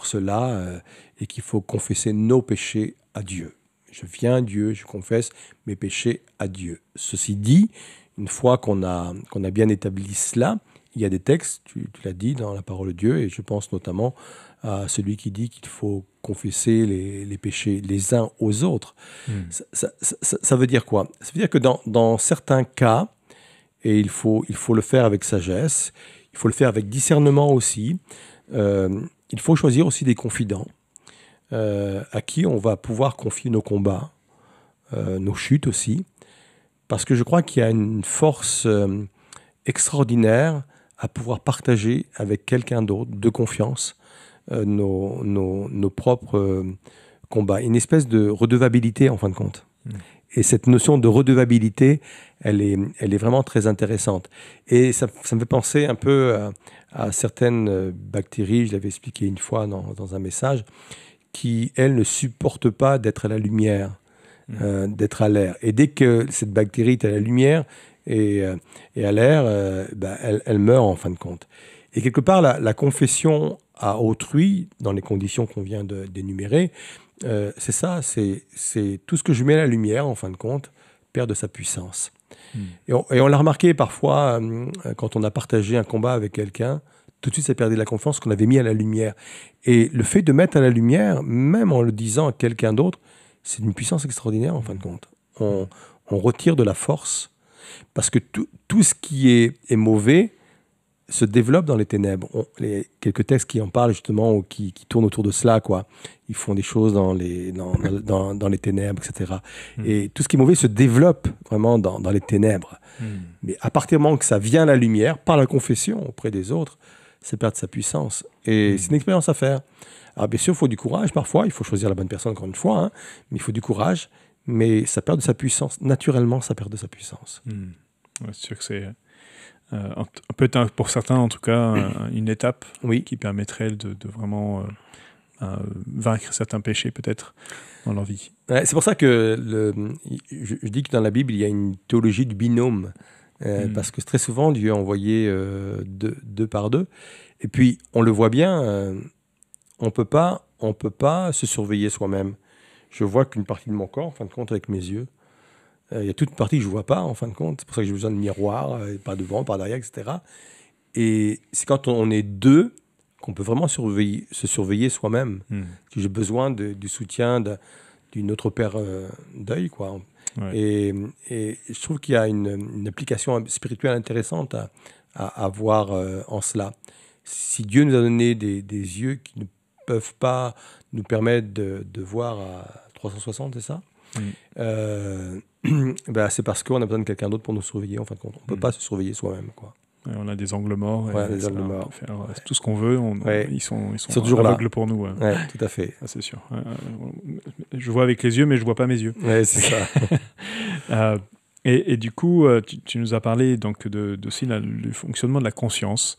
cela et qu'il faut confesser nos péchés à Dieu. Je viens à Dieu, je confesse mes péchés à Dieu. Ceci dit, une fois qu'on a bien établi cela, il y a des textes, tu l'as dit, dans la parole de Dieu, et je pense notamment à celui qui dit qu'il faut confesser les péchés les uns aux autres. Ça veut dire quoi? Ça veut dire que dans certains cas, et il faut le faire avec sagesse, il faut le faire avec discernement aussi, il faut choisir aussi des confidents à qui on va pouvoir confier nos combats, nos chutes aussi, parce que je crois qu'il y a une force extraordinaire à pouvoir partager avec quelqu'un d'autre de confiance nos propres combats. Une espèce de redevabilité en fin de compte. Et cette notion de redevabilité, elle est vraiment très intéressante. Et ça me fait penser un peu à certaines bactéries, je l'avais expliqué une fois dans un message, qui, elles, ne supportent pas d'être à la lumière, d'être à l'air. Et dès que cette bactérie est à la lumière et à l'air, elle meurt en fin de compte. Et quelque part, la confession à autrui, dans les conditions qu'on vient d'énumérer, c'est ça, c'est tout ce que je mets à la lumière, en fin de compte, perd de sa puissance. Et on l'a remarqué parfois, quand on a partagé un combat avec quelqu'un, tout de suite ça perdait la confiance qu'on avait mis à la lumière. Et le fait de mettre à la lumière, même en le disant à quelqu'un d'autre, c'est une puissance extraordinaire, en fin de compte. On retire de la force, parce que tout ce qui est mauvais se développe dans les ténèbres. Quelques textes qui en parlent justement, ou qui tournent autour de cela, quoi. Ils font des choses dans les ténèbres, etc. Et tout ce qui est mauvais se développe vraiment dans les ténèbres. Mais à partir du moment que ça vient à la lumière, par la confession auprès des autres, ça perd sa puissance. Et c'est une expérience à faire. Alors bien sûr, il faut du courage parfois, il faut choisir la bonne personne encore une fois, mais il faut du courage, mais ça perd de sa puissance. Naturellement, ça perd de sa puissance. Ouais, c'est sûr que c'est peut-être pour certains en tout cas une étape qui permettrait de vraiment vaincre certains péchés peut-être dans leur vie. Ouais, c'est pour ça que je dis que dans la Bible il y a une théologie du binôme, parce que très souvent Dieu a envoyé deux par deux, et puis on le voit bien, on peut pas se surveiller soi-même. Je vois qu'une partie de mon corps en fin de compte avec mes yeux. Il y a toute une partie que je ne vois pas, en fin de compte. C'est pour ça que j'ai besoin de miroir, pas devant, pas derrière, etc. Et c'est quand on est deux qu'on peut vraiment se surveiller soi-même. Que j'ai besoin du soutien d'une autre paire d'œil, quoi. Ouais. Et je trouve qu'il y a une application spirituelle intéressante à avoir en cela. Si Dieu nous a donné des yeux qui ne peuvent pas nous permettre de voir à 360, c'est ça ? C'est parce qu'on a besoin de quelqu'un d'autre pour nous surveiller. En fin de compte, on ne peut pas se surveiller soi-même, quoi. Ouais, on a des angles morts. Des angles morts. On peut faire tout ce qu'on veut. Ils sont toujours aveugles là pour nous. Ouais, tout à fait. C'est sûr. Je vois avec les yeux, mais je ne vois pas mes yeux. Ouais, c'est ça. Et du coup, tu nous as parlé donc aussi du fonctionnement de la conscience.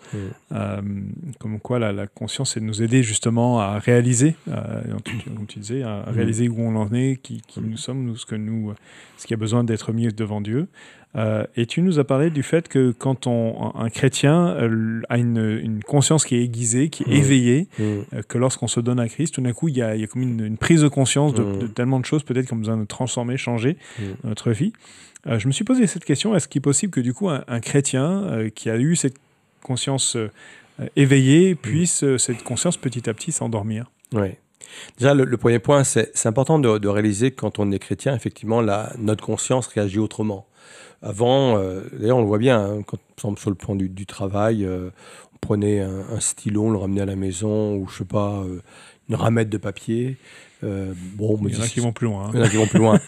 Comme quoi la conscience, c'est de nous aider justement à réaliser, comme tu disais, à réaliser où on en est, qui nous sommes, ce qui a besoin d'être mis devant Dieu. Et tu nous as parlé du fait que quand un chrétien a une conscience qui est aiguisée, qui est éveillée, que lorsqu'on se donne à Christ, tout d'un coup, il y a comme une prise de conscience de tellement de choses peut-être qu'on a besoin de transformer, changer dans notre vie. Je me suis posé cette question, est-ce qu'il est possible que du coup un chrétien qui a eu cette conscience éveillée puisse cette conscience petit à petit s'endormir? Oui. Déjà, le premier point, c'est important de réaliser que quand on est chrétien, effectivement, notre conscience réagit autrement. Avant, d'ailleurs, on le voit bien, hein, quand, par exemple, sur le plan du travail, on prenait un stylo, on le ramenait à la maison, ou je sais pas, une ramette de papier. Bon, il y en a qui vont plus loin. Il y en a qui vont plus loin.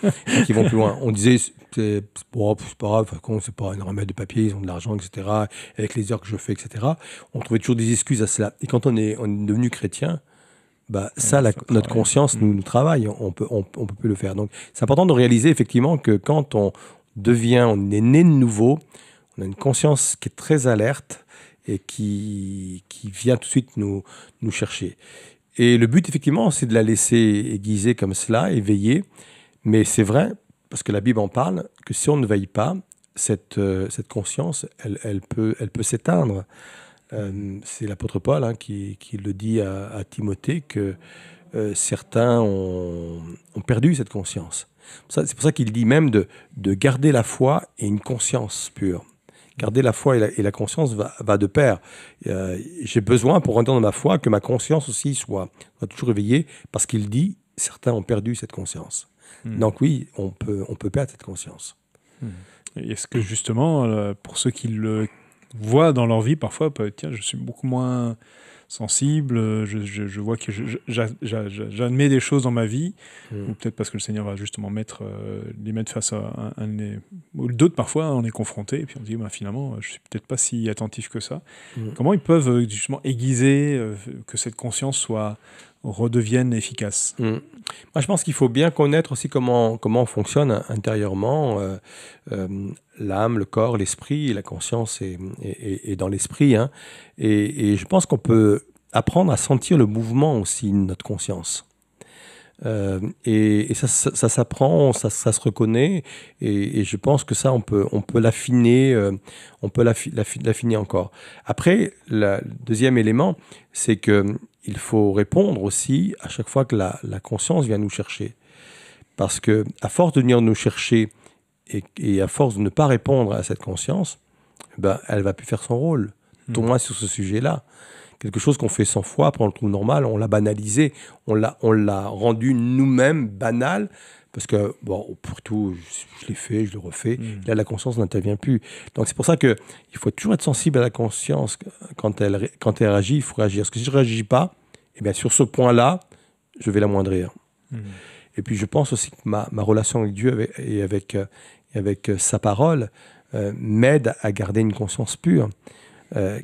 Qui vont plus loin. On disait, c'est pas grave, c'est pas une ramette de papier, ils ont de l'argent, etc. Avec les heures que je fais, etc. On trouvait toujours des excuses à cela. Et quand on est devenu chrétien, bah, notre conscience nous travaille, on peut plus le faire. Donc, c'est important de réaliser effectivement que quand on est né de nouveau, on a une conscience qui est très alerte et qui vient tout de suite nous chercher. Et le but, effectivement, c'est de la laisser aiguiser comme cela, éveillée. Mais c'est vrai, parce que la Bible en parle, que si on ne veille pas, cette conscience, elle peut s'éteindre. C'est l'apôtre Paul qui le dit à Timothée, que certains ont perdu cette conscience. C'est pour ça qu'il dit même de garder la foi et une conscience pure. Garder la foi et la conscience va de pair. J'ai besoin, pour rentrer dans ma foi, que ma conscience aussi soit toujours éveillée, parce qu'il dit, certains ont perdu cette conscience. Donc oui, on peut perdre cette conscience. Est-ce que justement, pour ceux qui le voient dans leur vie, parfois, tiens, je suis beaucoup moins sensible, je vois que j'admets des choses dans ma vie, ou peut-être parce que le Seigneur va justement les mettre face à ou d'autres, parfois, on est confronté, et puis on se dit, finalement, je suis peut-être pas si attentif que ça. Comment ils peuvent justement aiguiser que cette conscience redevienne efficace? Moi, je pense qu'il faut bien connaître aussi comment on fonctionne intérieurement. L'âme, le corps, l'esprit, la conscience est dans l'esprit. Hein. Et je pense qu'on peut apprendre à sentir le mouvement aussi de notre conscience. Et ça s'apprend, ça se reconnaît. Et je pense que ça, on peut l'affiner, l'affiner encore. Après, le deuxième élément, c'est qu'il faut répondre aussi à chaque fois que la conscience vient nous chercher. Parce que à force de venir nous chercher et à force de ne pas répondre à cette conscience, elle ne va plus faire son rôle, tout au moins sur ce sujet-là. Quelque chose qu'on fait 100 fois, après on le trouve normal, on l'a banalisé, on l'a rendu nous-mêmes banal, parce que, pour tout, je l'ai fait, je le refais, là la conscience n'intervient plus. Donc c'est pour ça qu'il faut toujours être sensible à la conscience, quand elle réagit, il faut réagir. Parce que si je ne réagis pas, sur ce point-là, je vais l'amoindrir. Et puis je pense aussi que ma relation avec Dieu et avec sa parole m'aide à garder une conscience pure,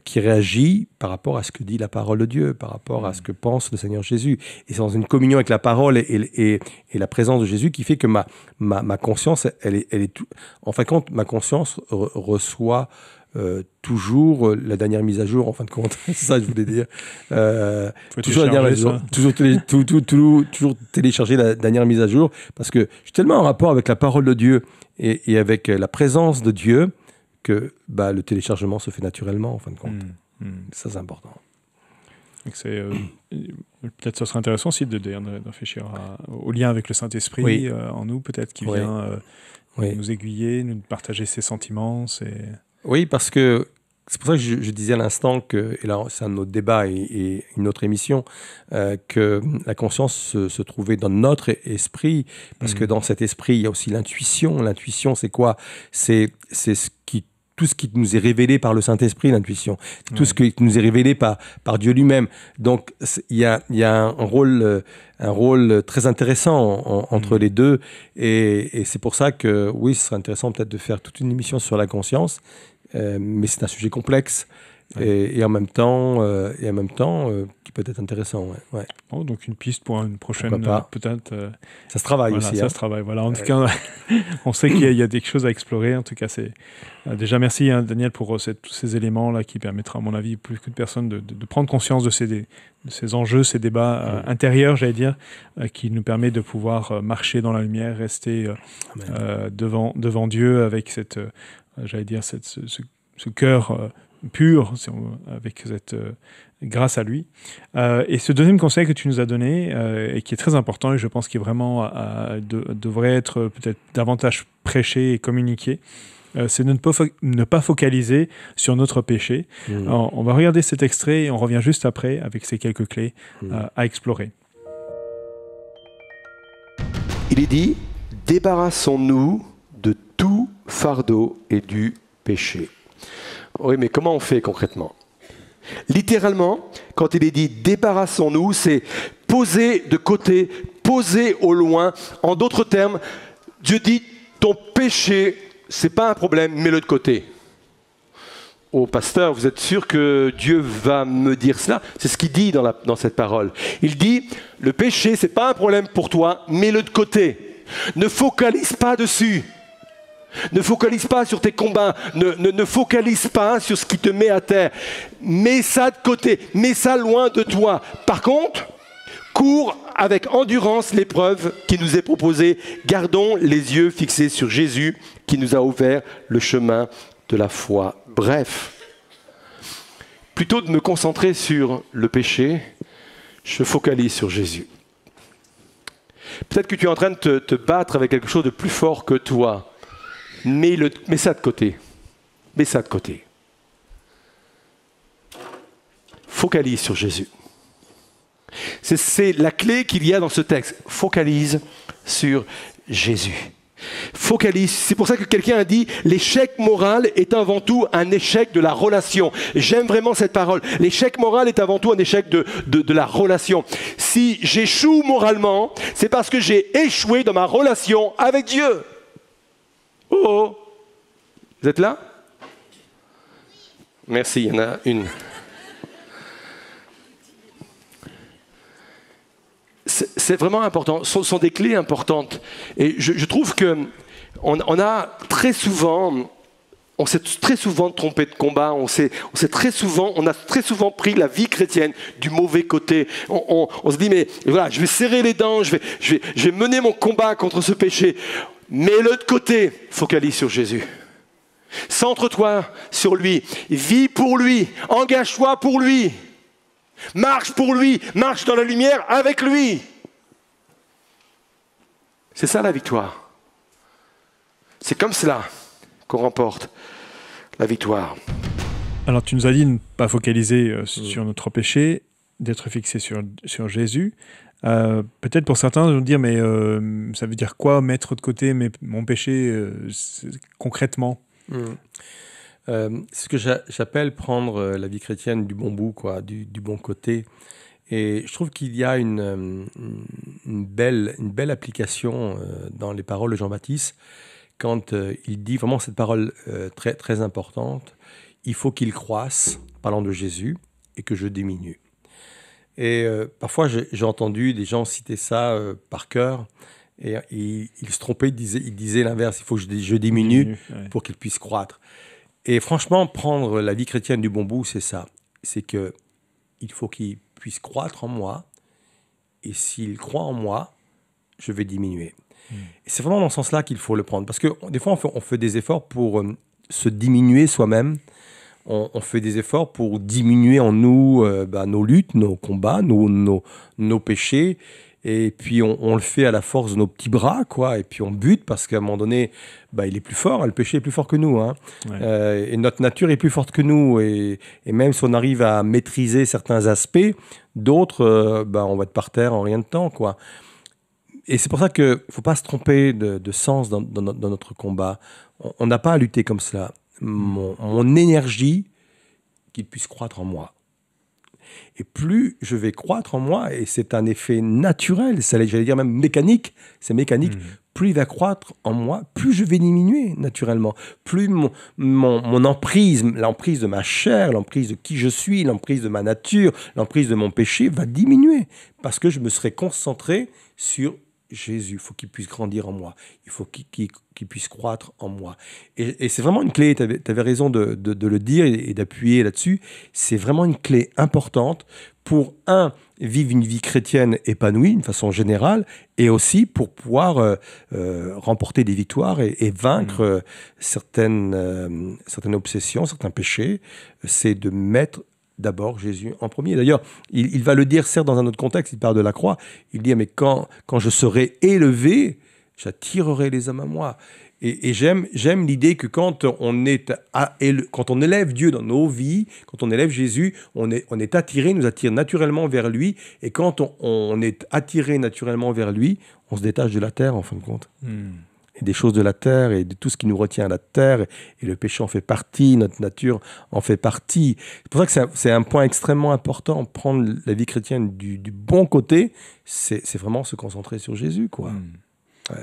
qui réagit par rapport à ce que dit la parole de Dieu, par rapport à ce que pense le Seigneur Jésus. Et c'est dans une communion avec la parole et la présence de Jésus qui fait que ma conscience, elle est tout... En fin de compte, ma conscience reçoit toujours la dernière mise à jour, en fin de compte. C'est ça que je voulais dire. Toujours la dernière mise à jour. Toujours télécharger la dernière mise à jour, parce que je suis tellement en rapport avec la parole de Dieu et avec la présence de Dieu que le téléchargement se fait naturellement, en fin de compte. Ça, c'est important. Peut-être ça serait intéressant aussi de réfléchir au lien avec le Saint-Esprit en nous, peut-être, qui vient nous aiguiller, nous partager ses sentiments. Oui, parce que c'est pour ça que je disais à l'instant que, et là c'est un autre débat et une autre émission, que la conscience se trouvait dans notre esprit, parce que dans cet esprit, il y a aussi l'intuition. L'intuition, c'est quoi ? C'est tout ce qui nous est révélé par le Saint-Esprit, l'intuition. C'est tout ce qui nous est révélé par Dieu lui-même. Donc, il y a un rôle très intéressant entre les deux. Et c'est pour ça que, oui, ce serait intéressant peut-être de faire toute une émission sur la conscience. Mais c'est un sujet complexe. Et en même temps, qui peut être intéressant. Ouais. Bon, donc une piste pour une prochaine, peut-être. Ça se travaille voilà, aussi. Ça se travaille. Voilà. En tout cas, on sait qu'il y a des choses à explorer. En tout cas, déjà merci Daniel pour tous ces éléments-là qui permettra, à mon avis, plus que de personnes de prendre conscience de ces enjeux, ces débats intérieurs, j'allais dire, qui nous permet de pouvoir marcher dans la lumière, rester devant Dieu avec cette, j'allais dire, ce cœur pur, avec cette grâce à lui. Et ce deuxième conseil que tu nous as donné, et qui est très important, et je pense qu'il est vraiment devrait être peut-être davantage prêché et communiqué, c'est de ne pas focaliser sur notre péché. Alors, on va regarder cet extrait et on revient juste après avec ces quelques clés à explorer. Il est dit, débarrassons-nous de tout fardeau et du péché. Oui, mais comment on fait concrètement ? Littéralement, quand il est dit débarrassons-nous, c'est poser de côté, poser au loin. En d'autres termes, Dieu dit ton péché, c'est pas un problème, mets-le de côté. Oh pasteur, vous êtes sûr que Dieu va me dire cela ? C'est ce qu'il dit dans cette parole. Il dit le péché, c'est pas un problème pour toi, mets-le de côté. Ne focalise pas dessus. Ne focalise pas sur tes combats, ne focalise pas sur ce qui te met à terre. Mets ça de côté, mets ça loin de toi. Par contre, cours avec endurance l'épreuve qui nous est proposée. Gardons les yeux fixés sur Jésus qui nous a ouvert le chemin de la foi. Bref, plutôt de me concentrer sur le péché, je focalise sur Jésus. Peut-être que tu es en train de te battre avec quelque chose de plus fort que toi. Mets ça de côté. Mets ça de côté. Focalise sur Jésus. C'est la clé qu'il y a dans ce texte. Focalise sur Jésus. Focalise. C'est pour ça que quelqu'un a dit l'échec moral est avant tout un échec de la relation. J'aime vraiment cette parole. L'échec moral est avant tout un échec de la relation. Si j'échoue moralement, c'est parce que j'ai échoué dans ma relation avec Dieu. Oh, vous êtes là ? Merci, il y en a une. C'est vraiment important. Ce sont des clés importantes. Et je trouve qu'on a très souvent, on s'est très souvent trompé de combat. On a très souvent pris la vie chrétienne du mauvais côté. On se dit mais voilà, je vais serrer les dents, je vais mener mon combat contre ce péché. Mets-le de côté, focalise sur Jésus. Centre-toi sur lui, vis pour lui, engage-toi pour lui, marche pour lui, marche dans la lumière avec lui. C'est ça la victoire. C'est comme cela qu'on remporte la victoire. Alors tu nous as dit de ne pas focaliser sur notre péché, d'être fixé sur Jésus. Peut-être pour certains, ils vont dire, mais ça veut dire quoi mettre de côté mon péché concrètement ? C'est ce que j'appelle prendre la vie chrétienne du bon bout, quoi, du bon côté. Et je trouve qu'il y a une belle application dans les paroles de Jean-Baptiste quand il dit vraiment cette parole très, très importante. Il faut qu'il croisse, parlant de Jésus, et que je diminue. Et parfois, j'ai entendu des gens citer ça par cœur, et ils se trompaient, ils disaient l'inverse, il faut que je diminue pour qu'il puisse croître. Et franchement, prendre la vie chrétienne du bon bout, c'est ça. C'est qu'il faut qu'il puisse croître en moi, et s'il croit en moi, je vais diminuer. Et c'est vraiment dans ce sens-là qu'il faut le prendre, parce que des fois, on fait des efforts pour se diminuer soi-même. On fait des efforts pour diminuer en nous nos luttes, nos combats, nos péchés. Et puis, on le fait à la force de nos petits bras, quoi. Et puis, on bute parce qu'à un moment donné, il est plus fort. Le péché est plus fort que nous. Hein. Ouais. Et notre nature est plus forte que nous. Et même si on arrive à maîtriser certains aspects, d'autres, on va être par terre en rien de temps, quoi. Et c'est pour ça qu'il ne faut pas se tromper de sens dans notre combat. On n'a pas à lutter comme cela. Mon énergie, qu'il puisse croître en moi. Et plus je vais croître en moi, et c'est un effet naturel, j'allais dire même mécanique, c'est mécanique, plus il va croître en moi, plus je vais diminuer naturellement. Plus mon emprise, l'emprise de ma chair, l'emprise de qui je suis, l'emprise de ma nature, l'emprise de mon péché va diminuer. Parce que je me serai concentré sur Jésus. Il faut qu'il puisse grandir en moi. Il faut qu'il puisse croître en moi. Et c'est vraiment une clé, tu avais raison de le dire et d'appuyer là-dessus. C'est vraiment une clé importante pour, vivre une vie chrétienne épanouie, d'une façon générale, et aussi pour pouvoir remporter des victoires et vaincre certaines obsessions, certains péchés. C'est de mettre d'abord Jésus en premier. D'ailleurs, il va le dire, certes, dans un autre contexte, il parle de la croix. Il dit, mais quand je serai élevé, j'attirerai les hommes à moi. Et j'aime l'idée que quand on élève Dieu dans nos vies, quand on élève Jésus, on est attiré, nous attire naturellement vers lui. Et quand on est attiré naturellement vers lui, on se détache de la terre, en fin de compte. Et des choses de la terre et de tout ce qui nous retient à la terre. Et le péché en fait partie, notre nature en fait partie. C'est pour ça que c'est un point extrêmement important. Prendre la vie chrétienne du bon côté, c'est vraiment se concentrer sur Jésus, quoi. Ouais.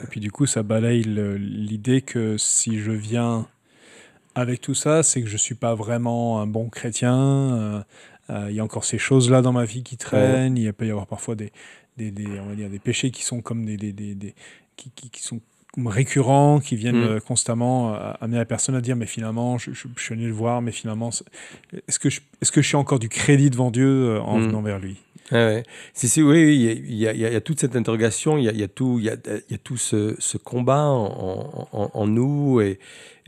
Et puis du coup, ça balaye l'idée que si je viens avec tout ça, c'est que je ne suis pas vraiment un bon chrétien. Il y a encore ces choses-là dans ma vie qui traînent. Il peut y avoir parfois on va dire, des péchés qui sont comme qui sont récurrents, qui viennent constamment amener la personne à dire mais finalement je suis venu le voir, mais finalement est-ce que je suis encore du crédit devant Dieu en venant vers lui? Ouais. Oui, il y a toute cette interrogation, il y a tout ce combat en nous,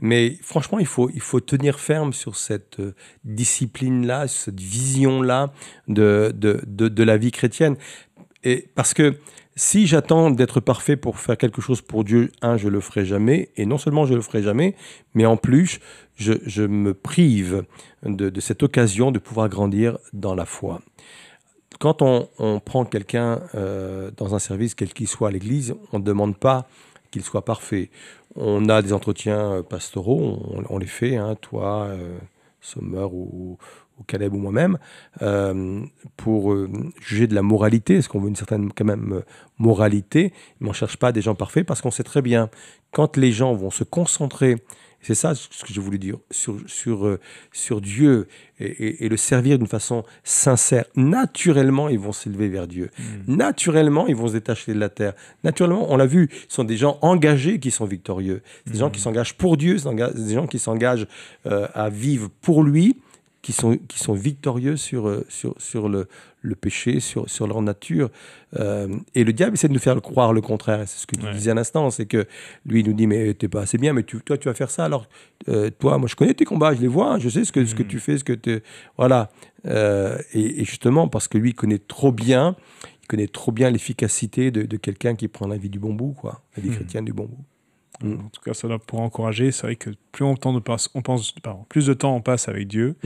mais franchement il faut tenir ferme sur cette discipline-là, sur cette vision-là de la vie chrétienne, et parce que si j'attends d'être parfait pour faire quelque chose pour Dieu, je le ferai jamais. Et non seulement je le ferai jamais, mais en plus, je me prive de cette occasion de pouvoir grandir dans la foi. Quand on prend quelqu'un dans un service, quel qu'il soit à l'église, on ne demande pas qu'il soit parfait. On a des entretiens pastoraux, on les fait, toi, Sommer ou Caleb ou moi-même, pour juger de la moralité. Est-ce qu'on veut une certaine quand même moralité? Mais on ne cherche pas des gens parfaits, parce qu'on sait très bien, quand les gens vont se concentrer, c'est ça ce que j'ai voulu dire, sur Dieu et le servir d'une façon sincère, naturellement ils vont s'élever vers Dieu. Naturellement ils vont se détacher de la terre. Naturellement, on l'a vu, ce sont des gens engagés qui sont victorieux. C'est des gens qui s'engagent pour Dieu, des gens qui s'engagent à vivre pour lui, qui sont victorieux sur le péché, sur leur nature. Et le diable essaie de nous faire croire le contraire. Et c'est ce que tu disais à l'instant, c'est que lui, il nous dit, mais t'es pas assez bien, mais toi, tu vas faire ça. Alors, toi, moi, je connais tes combats, je les vois, je sais ce que tu fais, voilà. Et justement, parce que lui, il connaît trop bien l'efficacité de quelqu'un qui prend la vie du bon bout, quoi, la vie chrétienne du bon bout. En tout cas, ça doit pour encourager. C'est vrai que plus plus de temps on passe avec Dieu,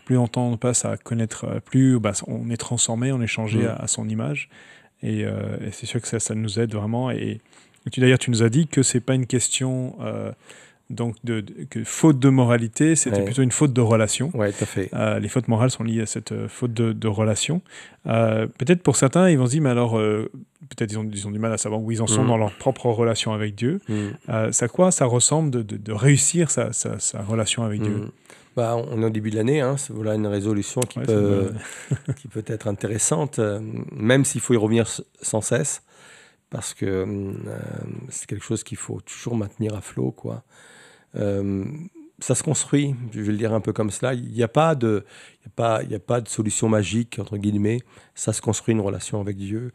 plus longtemps on passe à connaître, plus on est transformé, on est changé à son image. Et c'est sûr que ça nous aide vraiment. Et d'ailleurs, tu nous as dit que c'est pas une question donc que faute de moralité, c'était plutôt une faute de relation. Oui, tout à fait. Les fautes morales sont liées à cette faute de relation. Peut-être pour certains, ils vont se dire, mais alors, peut-être ils ont du mal à savoir où ils en sont dans leur propre relation avec Dieu. À quoi ça ressemble de réussir sa relation avec Dieu? On est au début de l'année, voilà une résolution qui peut être intéressante, même s'il faut y revenir sans cesse, parce que c'est quelque chose qu'il faut toujours maintenir à flot, quoi. Ça se construit, je vais le dire un peu comme cela. Il n'y a pas de solution magique, entre guillemets. Ça se construit, une relation avec Dieu.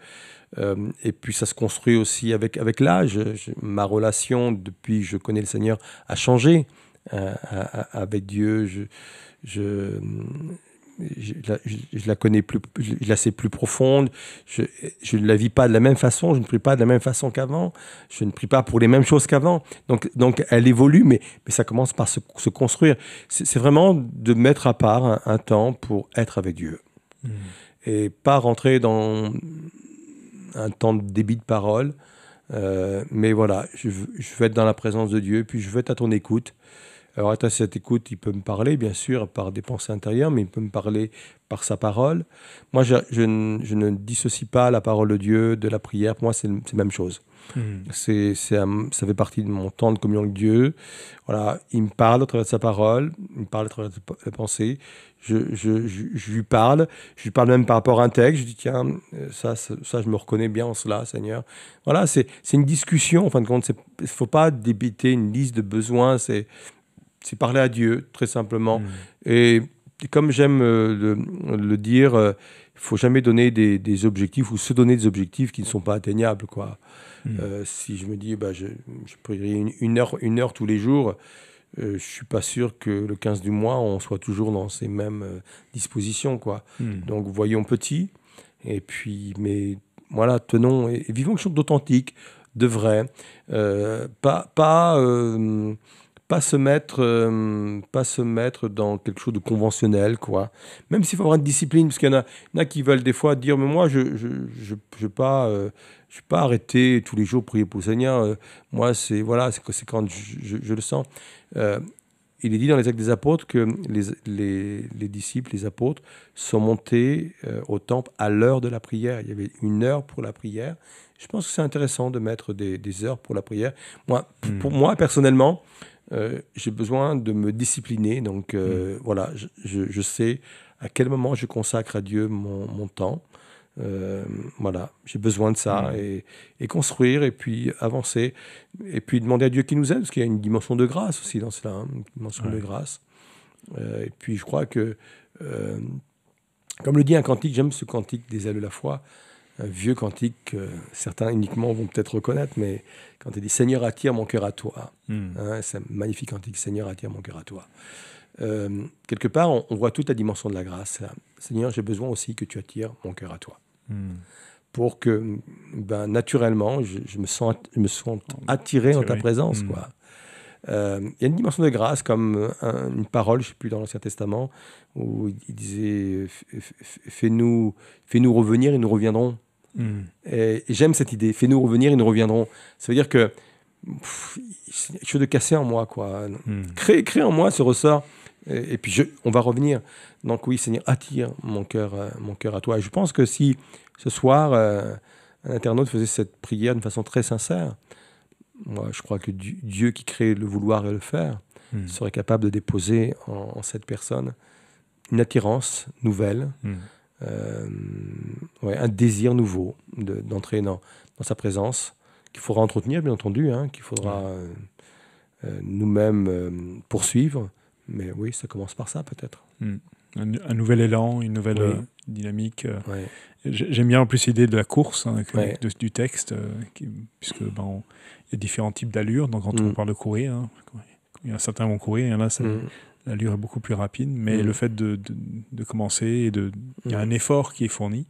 Et puis ça se construit aussi avec l'âge. Ma relation, depuis que je connais le Seigneur, a changé avec Dieu. Je la connais plus, je la sais plus profonde. Je ne la vis pas de la même façon. Je ne prie pas de la même façon qu'avant. Je ne prie pas pour les mêmes choses qu'avant. Donc elle évolue, mais ça commence par se construire. C'est vraiment de mettre à part un temps pour être avec Dieu. Et pas rentrer dans un temps de débit de parole. Mais voilà, je veux être dans la présence de Dieu, puis je veux être à ton écoute. Alors à cette écoute, il peut me parler, bien sûr, par des pensées intérieures, mais il peut me parler par sa parole. Moi, je ne dissocie pas la parole de Dieu de la prière. Pour moi, c'est la même chose. Ça fait partie de mon temps de communion avec Dieu. Voilà, il me parle à travers de sa parole, il me parle à travers de la pensée. Je lui parle même par rapport à un texte. Je dis tiens, ça, je me reconnais bien en cela, Seigneur. Voilà, c'est une discussion. En fin de compte, il ne faut pas débiter une liste de besoins. C'est parler à Dieu, très simplement. Et comme j'aime le dire, il ne faut jamais donner des objectifs ou se donner des objectifs qui ne sont pas atteignables, quoi. Si je me dis, je prierai une heure tous les jours, je ne suis pas sûr que le 15 du mois, on soit toujours dans ces mêmes dispositions, quoi. Donc, voyons petit. Et puis, mais voilà, tenons et vivons quelque chose d'authentique, de vrai. Pas se mettre dans quelque chose de conventionnel, quoi. Même s'il faut avoir une discipline, parce qu'il y en a qui veulent des fois dire, mais moi, je vais pas arrêter tous les jours prier pour le Seigneur. Moi, c'est quand je le sens. Il est dit dans les Actes des Apôtres que les disciples, les apôtres, sont montés au temple à l'heure de la prière. Il y avait une heure pour la prière. Je pense que c'est intéressant de mettre des heures pour la prière. Pour moi, personnellement, j'ai besoin de me discipliner. Donc, voilà, je sais à quel moment je consacre à Dieu mon temps. Voilà, j'ai besoin de ça et construire et puis avancer et puis demander à Dieu qu'il nous aide, parce qu'il y a une dimension de grâce aussi dans cela, une dimension de grâce. Et puis je crois que, comme le dit un cantique, j'aime ce cantique des ailes de la foi, un vieux cantique que certains uniquement vont peut-être reconnaître, mais quand il dit « Seigneur, attire mon cœur à toi », c'est un magnifique cantique, « Seigneur, attire mon cœur à toi ». Quelque part, on voit toute la dimension de la grâce. Seigneur, j'ai besoin aussi que tu attires mon cœur à toi. Pour que, naturellement, je me sens attiré dans ta présence, quoi. Il y a une dimension de grâce, comme une parole, je ne sais plus, dans l'Ancien Testament, où il disait « Fais-nous revenir et nous reviendrons ». Et j'aime cette idée, « Fais-nous revenir et nous reviendrons ». Ça veut dire que c'est quelque chose de cassé en moi, quoi. Crée en moi ce ressort. Et puis on va revenir. Donc oui, Seigneur, attire mon cœur à toi. Et je pense que si ce soir, un internaute faisait cette prière d'une façon très sincère, moi je crois que Dieu qui crée le vouloir et le faire serait capable de déposer en cette personne une attirance nouvelle, un désir nouveau d'entrer dans sa présence, qu'il faudra entretenir, bien entendu, qu'il faudra nous-mêmes poursuivre. Mais oui, ça commence par ça, peut-être. Un nouvel élan, une nouvelle dynamique. J'aime bien en plus l'idée de la course du texte, puisque il y a différents types d'allures. Donc quand on parle de courir, il y a certains vont courir, il y en a, l'allure est beaucoup plus rapide. Mais le fait de commencer, il y a un effort qui est fourni.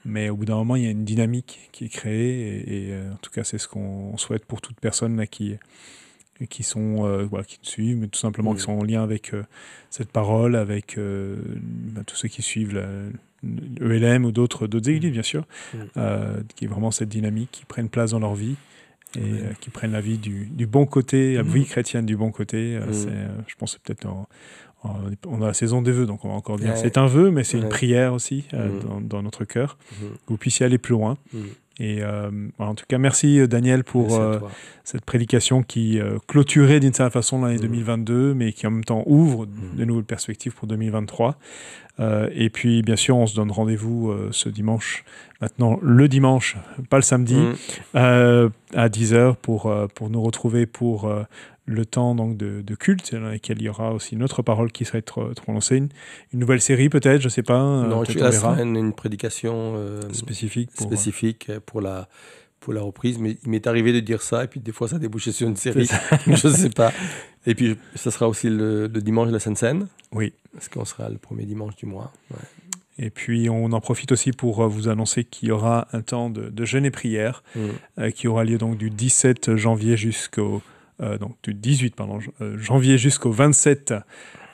Mais au bout d'un moment, il y a une dynamique qui est créée. Et en tout cas, c'est ce qu'on souhaite pour toute personne là, qui sont qui nous suivent, mais tout simplement qui sont en lien avec cette parole, avec tous ceux qui suivent l'ELM ou d'autres églises, bien sûr, qui est vraiment cette dynamique, qui prennent place dans leur vie et qui prennent la vie du bon côté, la vie chrétienne du bon côté. Je pense que peut-être on a la saison des vœux, donc on va encore dire c'est un vœu, mais c'est une prière aussi dans notre cœur, que vous puissiez aller plus loin. Et en tout cas, merci Daniel pour cette prédication qui clôturait d'une certaine façon l'année 2022, mais qui en même temps ouvre de nouvelles perspectives pour 2023. Et puis, bien sûr, on se donne rendez-vous ce dimanche, maintenant le dimanche, pas le samedi, à 10h pour nous retrouver pour le temps donc, de culte, dans lequel il y aura aussi une autre parole qui serait prononcée, une nouvelle série peut-être, je ne sais pas. Non, la semaine, une prédication spécifique pour la reprise, mais il m'est arrivé de dire ça, et puis des fois ça débouchait sur une série, je ne sais pas. Et puis ça sera aussi le dimanche de la Sainte-Seine, parce qu'on sera le premier dimanche du mois. Et puis on en profite aussi pour vous annoncer qu'il y aura un temps de jeûne et prière qui aura lieu donc du 17 janvier jusqu'au du 18 janvier jusqu'au 27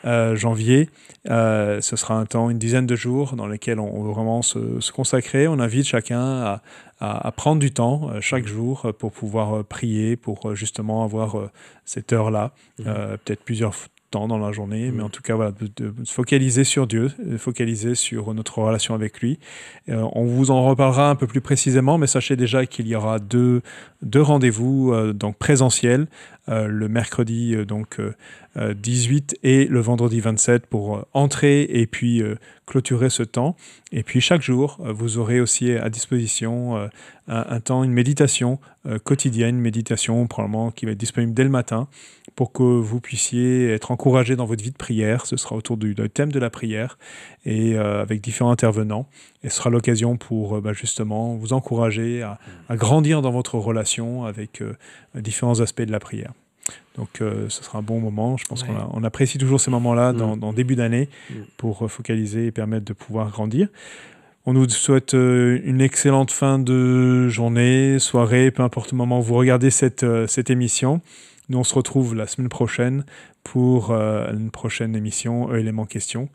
janvier. Ce sera un temps, une dizaine de jours dans lesquels on veut vraiment se consacrer. On invite chacun à prendre du temps chaque jour pour pouvoir prier, pour justement avoir cette heure-là, peut-être plusieurs temps dans la journée, mais en tout cas, voilà, de se focaliser sur Dieu, de focaliser sur notre relation avec lui. On vous en reparlera un peu plus précisément, mais sachez déjà qu'il y aura deux rendez-vous donc présentiels, le mercredi 18 et le vendredi 27 pour entrer et puis clôturer ce temps. Et puis chaque jour, vous aurez aussi à disposition un temps, une méditation quotidienne, une méditation probablement qui va être disponible dès le matin pour que vous puissiez être encouragé dans votre vie de prière. Ce sera autour du thème de la prière et avec différents intervenants. Et ce sera l'occasion pour justement vous encourager à grandir dans votre relation avec différents aspects de la prière. Donc ce sera un bon moment. Je pense qu'on apprécie toujours ces moments-là dans début d'année pour focaliser et permettre de pouvoir grandir. On nous souhaite une excellente fin de journée, soirée, peu importe le moment où vous regardez cette émission. Nous, on se retrouve la semaine prochaine pour une prochaine émission, Éléments Questions.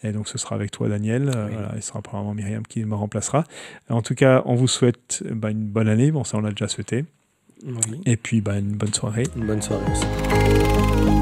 Et donc, ce sera avec toi, Daniel. Voilà, il sera probablement Myriam qui me remplacera. En tout cas, on vous souhaite une bonne année. Bon, ça, on l'a déjà souhaité. Oui. Et puis, une bonne soirée. Une bonne soirée aussi.